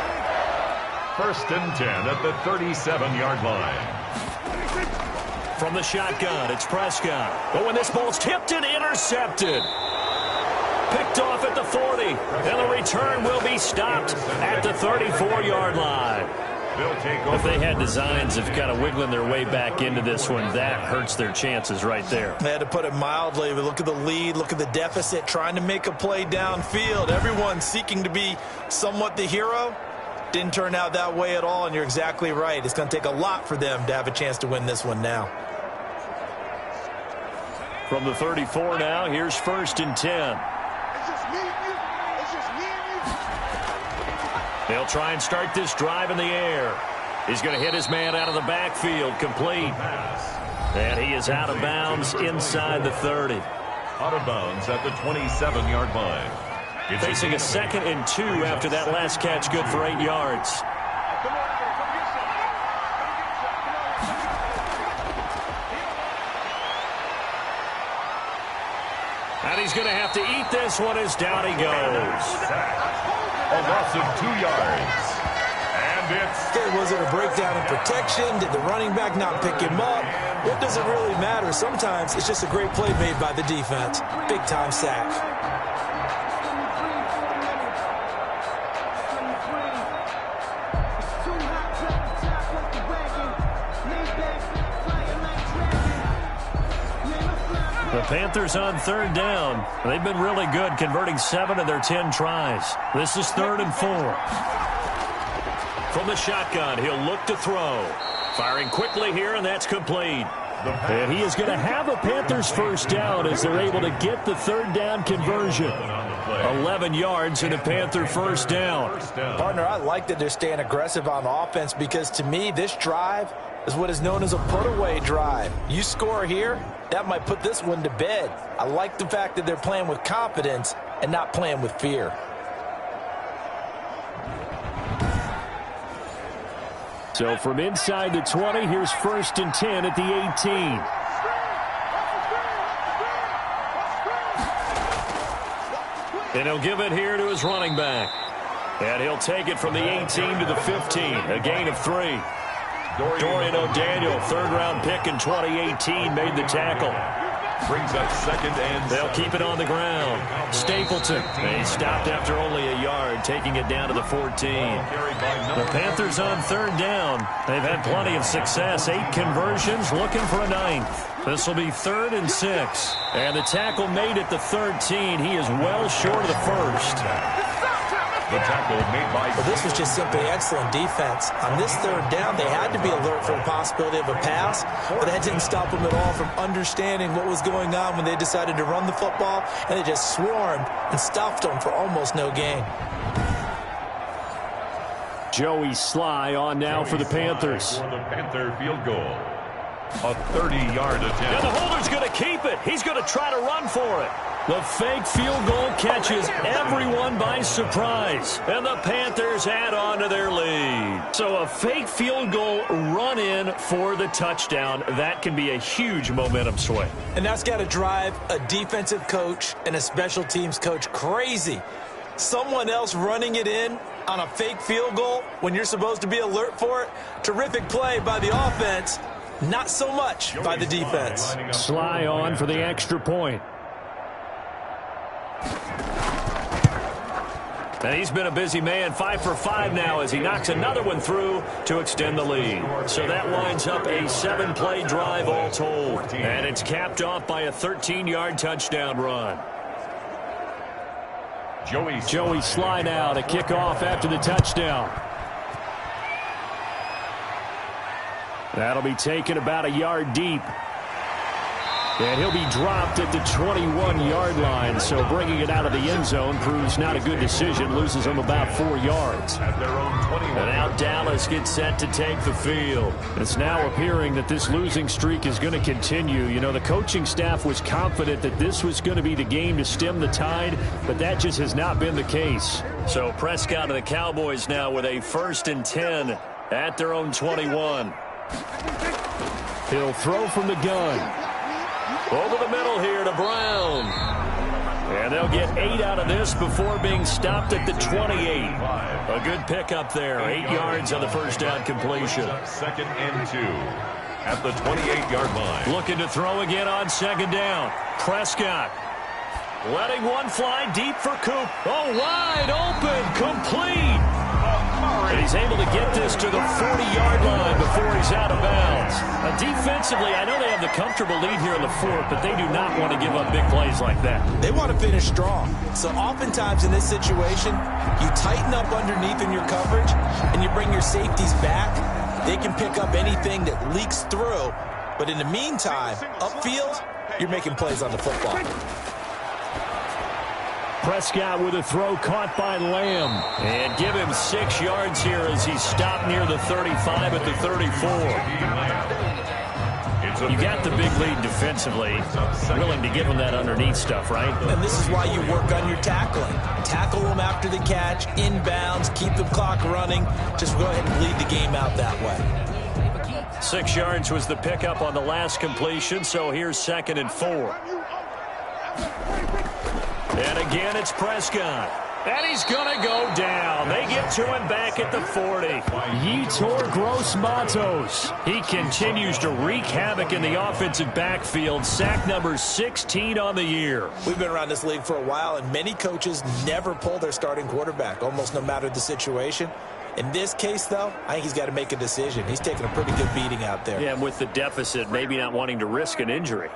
1st and 10 at the 37-yard line. From the shotgun, it's Prescott. But when this ball's tipped and intercepted. Picked off at the 40. And the return will be stopped at the 34-yard line. If they had designs of kind of wiggling their way back into this one, that hurts their chances right there. They had to put it mildly, but look at the lead, look at the deficit, trying to make a play downfield. Everyone seeking to be somewhat the hero. Didn't turn out that way at all, and you're exactly right. It's going to take a lot for them to have a chance to win this one now. From the 34 now, here's 1st and 10. They'll try and start this drive in the air. He's going to hit his man out of the backfield, complete. And he is out of bounds inside the 30. Out of bounds at the 27-yard line. Facing a 2nd and 2 after that last catch, good for 8 yards. And he's going to have to eat this one as down he goes. A loss of 2 yards. And was it a breakdown in protection? Did the running back not pick him up? What does it really matter? Sometimes it's just a great play made by the defense. Big-time sack. The Panthers on 3rd down. They've been really good, converting 7 of their 10 tries. This is 3rd and 4. From the shotgun, he'll look to throw. Firing quickly here, and that's complete. And he is going to have a Panthers first down as they're able to get the 3rd down conversion. 11 yards and a Panther first down. Partner, I like that they're staying aggressive on offense because to me, this drive is what is known as a put-away drive. You score here, that might put this one to bed. I like the fact that they're playing with confidence and not playing with fear. So from inside the 20, here's 1st and 10 at the 18. And he'll give it here to his running back. And he'll take it from the 18 to the 15, a gain of 3. Dorian O'Daniel, 3rd-round pick in 2018, made the tackle. Brings up 2nd and They'll keep it on the ground. Stapleton. They stopped after only a yard, taking it down to the 14. The Panthers on 3rd down. They've had plenty of success. 8 conversions, looking for a 9th. This will be 3rd and 6. And the tackle made at the 13. He is well short of the 1st. The tackle made by... Well, this was just simply excellent defense. On this 3rd down, they had to be alert for the possibility of a pass, but that didn't stop them at all from understanding what was going on when they decided to run the football, and they just swarmed and stuffed them for almost no gain. Joey Sly on now for the Panthers. For the Panther field goal. A 30-yard attempt. And the holder's going to keep it. He's going to try to run for it. The fake field goal catches everyone by surprise. And the Panthers add on to their lead. So a fake field goal run in for the touchdown. That can be a huge momentum swing. And that's got to drive a defensive coach and a special teams coach crazy. Someone else running it in on a fake field goal when you're supposed to be alert for it. Terrific play by the offense. Not so much by the defense. Sly on for the extra point. And he's been a busy man, 5 for 5 now as he knocks another one through to extend the lead. So that winds up a 7-play drive all told. And it's capped off by a 13-yard touchdown run. Joey Sly now to kick off after the touchdown. That'll be taken about a yard deep. And he'll be dropped at the 21-yard line. So bringing it out of the end zone proves not a good decision. Loses him about 4 yards. At their own 21. And now Dallas gets set to take the field. It's now appearing that this losing streak is going to continue. You know, the coaching staff was confident that this was going to be the game to stem the tide, but that just has not been the case. So Prescott and the Cowboys now with a 1st and 10 at their own 21. He'll throw from the gun. Over the middle here to Brown. And they'll get 8 out of this before being stopped at the 28. A good pickup there. 8 yards on the first down completion. 2nd and 2 at the 28-yard line. Looking to throw again on 2nd down. Prescott letting one fly deep for Coop. Oh, wide open, complete. And he's able to get this to the 40-yard line before he's out of bounds. Defensively, I know they have the comfortable lead here in the 4th, but they do not want to give up big plays like that. They want to finish strong. So oftentimes in this situation, you tighten up underneath in your coverage, and you bring your safeties back. They can pick up anything that leaks through. But in the meantime, upfield, you're making plays on the football. Prescott with a throw caught by Lamb. And give him 6 yards here as he's stopped near the 35 at the 34. You got the big lead defensively. Willing to give him that underneath stuff, right? And this is why you work on your tackling. Tackle them after the catch, inbounds, keep the clock running. Just go ahead and lead the game out that way. 6 yards was the pickup on the last completion, so here's 2nd and 4. And again, it's Prescott. And he's going to go down. They get to him back at the 40. Yetur Gross-Matos. He continues to wreak havoc in the offensive backfield. Sack number 16 on the year. We've been around this league for a while, and many coaches never pull their starting quarterback, almost no matter the situation. In this case, though, I think he's got to make a decision. He's taking a pretty good beating out there. Yeah, and with the deficit, maybe not wanting to risk an injury.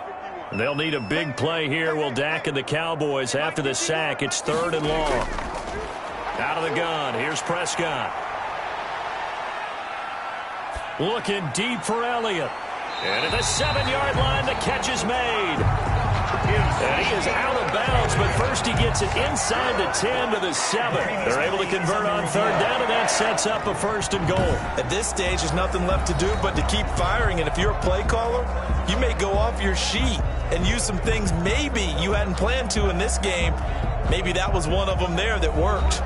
They'll need a big play here. Will Dak and the Cowboys after the sack. It's 3rd and long. Out of the gun. Here's Prescott. Looking deep for Elliott. And at the 7-yard line, the catch is made. And he is out of bounds, but first he gets it inside the 10 to the 7. They're able to convert on 3rd down, and that sets up a 1st and goal. At this stage, there's nothing left to do but to keep firing. And if you're a play caller, you may go off your sheet and use some things maybe you hadn't planned to in this game. Maybe that was one of them there that worked.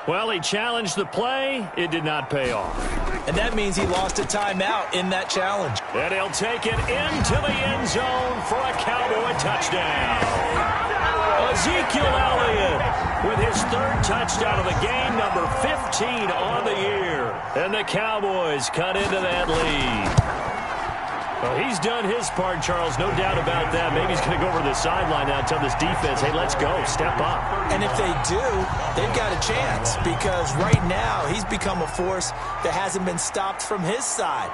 Well, he challenged the play. It did not pay off. And that means he lost a timeout in that challenge. And he'll take it into the end zone for a Cowboy touchdown. Ezekiel Elliott with his 3rd touchdown of the game, number 15 on the year. And the Cowboys cut into that lead. Well, he's done his part, Charles, no doubt about that. Maybe he's going to go over the sideline now and tell this defense, hey, let's go, step up. And if they do, they've got a chance because right now he's become a force that hasn't been stopped from his side.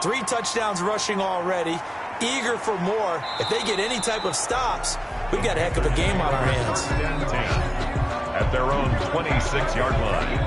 3 touchdowns rushing already, eager for more. If they get any type of stops, we've got a heck of a game on our hands. At their own 26-yard line.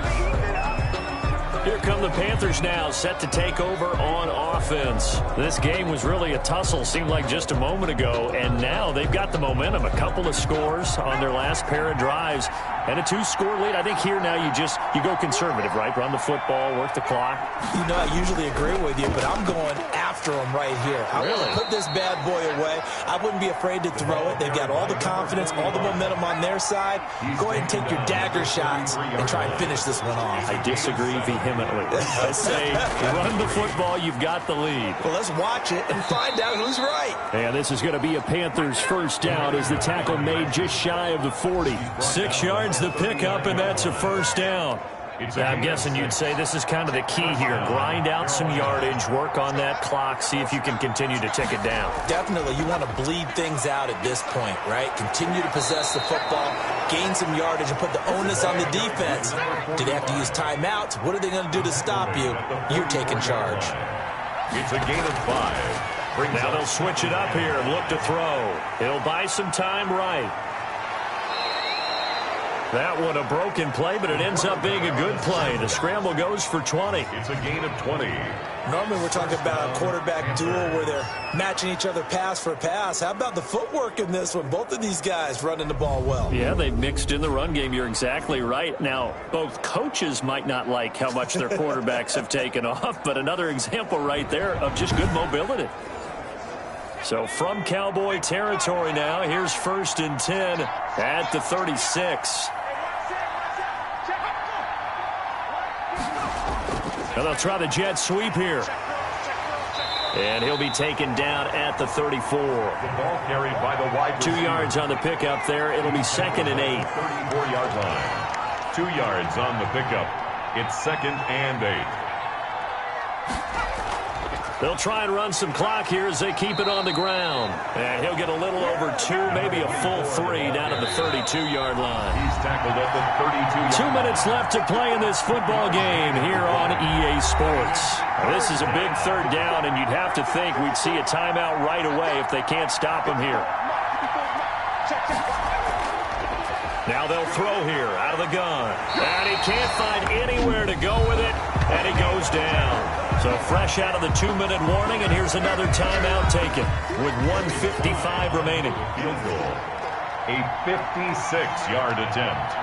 here come the Panthers now, set to take over on offense. This game was really a tussle, seemed like just a moment ago, and now they've got the momentum. A couple of scores on their last pair of drives, and a 2-score lead. I think here now you go conservative, right? Run the football, work the clock. You know, I usually agree with you, but I'm going after them right here. I want to put this bad boy away. I wouldn't be afraid to throw it. They've got all the confidence, all the momentum on their side. Go ahead and take your dagger shots and try and finish this one off. I disagree vehemently. I say run the football, you've got the lead. Well, let's watch it and find out who's right. And this is going to be a Panthers first down as the tackle made just shy of the 40. 6 yards the pickup, and that's a first down. I'm guessing you'd say this is kind of the key here. Grind out some yardage, work on that clock, see if you can continue to tick it down. Definitely, you want to bleed things out at this point, right? Continue to possess the football, gain some yardage, and put the onus on the defense. Do they have to use timeouts? What are they going to do to stop you? You're taking charge. It's a gain of 5. Now they'll switch it up here and look to throw. It'll buy some time right. That one a broken play, but it ends up being a good play. The scramble goes for 20. It's a gain of 20. Normally we're talking about a quarterback duel where they're matching each other pass for pass. How about the footwork in this one? Both of these guys running the ball well. Yeah, they mixed in the run game. You're exactly right. Now, both coaches might not like how much their quarterbacks have taken off, but another example right there of just good mobility. So from Cowboy territory now, here's 1st and 10 at the 36. And they'll try the jet sweep here. And he'll be taken down at the 34. The ball carried by the wide 2 yards on the pickup there. It'll be 2nd and 8. 34-yard line. 2 yards on the pickup. It's 2nd and 8. They'll try and run some clock here as they keep it on the ground. And he'll get a little over 2, maybe a full 3 down at the 32-yard line. He's tackled at the 32-yard line. 2 minutes left to play in this football game here on EA Sports. This is a big 3rd down, and you'd have to think we'd see a timeout right away if they can't stop him here. Now they'll throw here out of the gun. And he can't find anywhere to go with it, and he goes down. So fresh out of the 2-minute warning, and here's another timeout taken with 1:55 remaining. Field goal. A 56-yard attempt.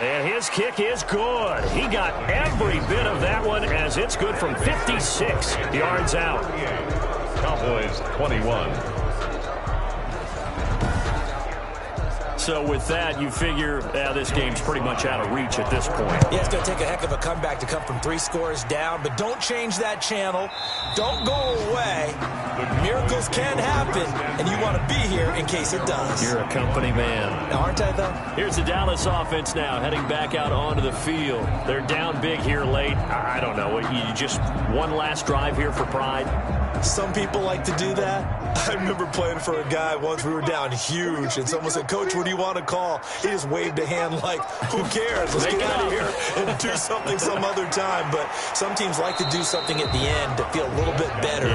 And his kick is good. He got every bit of that one as it's good from 56 yards out. Cowboys 21. So with that, you figure this game's pretty much out of reach at this point. Yeah, it's going to take a heck of a comeback to come from 3 scores down, but don't change that channel. Don't go away. Miracles can happen, and you want to be here in case it does. You're a company man. Now, aren't I, though? Here's the Dallas offense now, heading back out onto the field. They're down big here late. I don't know. You just one last drive here for pride? Some people like to do that. I remember playing for a guy once. We were down huge, and someone said, "Coach, what do you want to call?" He just waved a hand like, who cares? Let's get out of here and do something some other time. But some teams like to do something at the end to feel a little bit better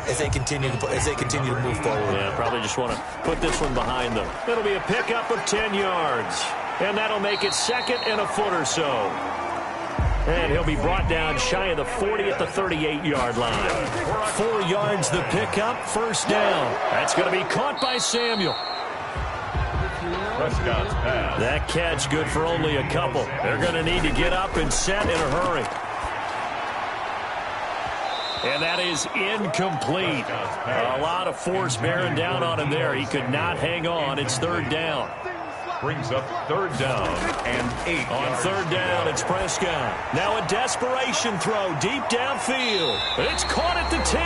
as they continue to move forward. Yeah, probably just want to put this one behind them. It'll be a pickup of 10 yards, and that'll make it 2nd and a foot or so. And he'll be brought down shy of the 40 at the 38-yard line. 4 yards the pickup, 1st down. That's going to be caught by Samuel. Prescott's pass. That catch good for only a couple. They're going to need to get up and set in a hurry. And that is incomplete. A lot of force bearing down on him there. He could not hang on. It's 3rd down. Brings up 3rd down and 8. On 3rd down, it's Prescott. Now a desperation throw deep downfield. It's caught at the 10.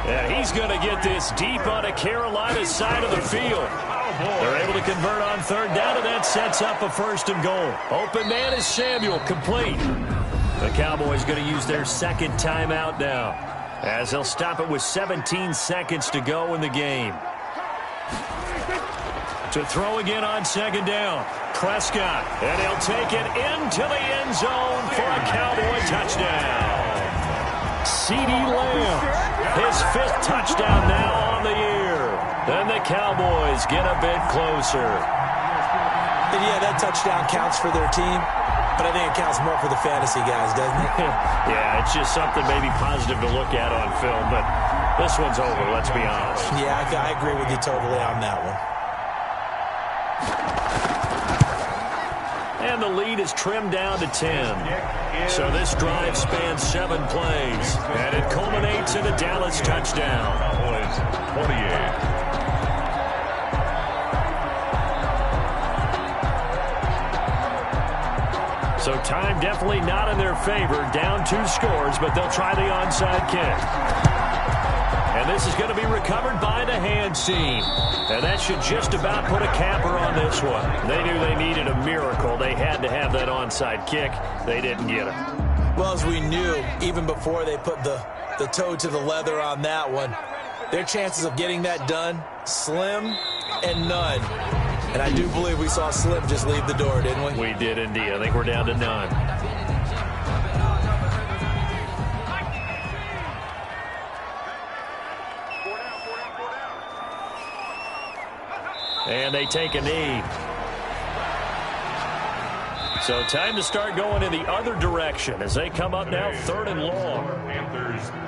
And he's going to get this deep onto Carolina's side of the field. They're able to convert on 3rd down, and that sets up a 1st and goal. Open man is Samuel, complete. The Cowboys going to use their 2nd timeout now, as they'll stop it with 17 seconds to go in the game. To throw again on 2nd down. Prescott, and he'll take it into the end zone for a Cowboy touchdown. CeeDee Lamb, his 5th touchdown now on the year. Then the Cowboys get a bit closer. And yeah, that touchdown counts for their team, but I think it counts more for the fantasy guys, doesn't it? Yeah, it's just something maybe positive to look at on film, but this one's over, let's be honest. Yeah, I agree with you totally on that one. And the lead is trimmed down to 10. So this drive spans 7 plays, and it culminates in a Dallas touchdown. Cowboys 48. So time definitely not in their favor. Down 2 scores, but they'll try the onside kick. And this is going to be recovered by the hands team. And that should just about put a capper on this one. They knew they needed a miracle. They had to have that onside kick. They didn't get it. Well, as we knew, even before they put the toe to the leather on that one, their chances of getting that done, slim and none. And I do believe we saw Slim just leave the door, didn't we? We did indeed. I think we're down to none. And they take a knee. So time to start going in the other direction as they come up now 3rd and long.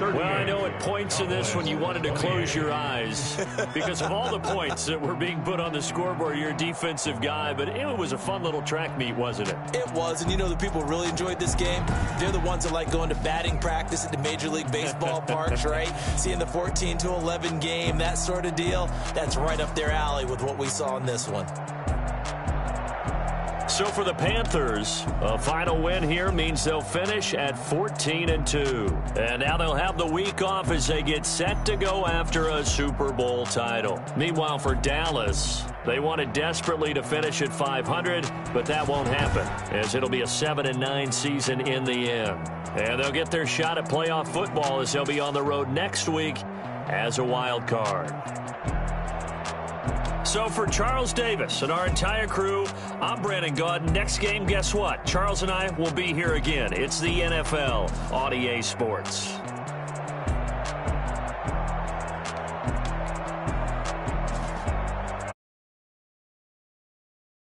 Well, I know at points in this when you wanted to close your eyes because of all the points that were being put on the scoreboard. You're a defensive guy, but it was a fun little track meet, wasn't it? It was, and you know the people really enjoyed this game? They're the ones that like going to batting practice at the Major League Baseball parks, right? Seeing the 14-11 game, that sort of deal. That's right up their alley with what we saw in this one. So for the Panthers, a final win here means they'll finish at 14-2. And now they'll have the week off as they get set to go after a Super Bowl title. Meanwhile, for Dallas, they wanted desperately to finish at 500, but that won't happen as it'll be a 7-9 season in the end. And they'll get their shot at playoff football as they'll be on the road next week as a wild card. So for Charles Davis and our entire crew, I'm Brandon Gaudin. Next game, guess what? Charles and I will be here again. It's the NFL on EA Sports.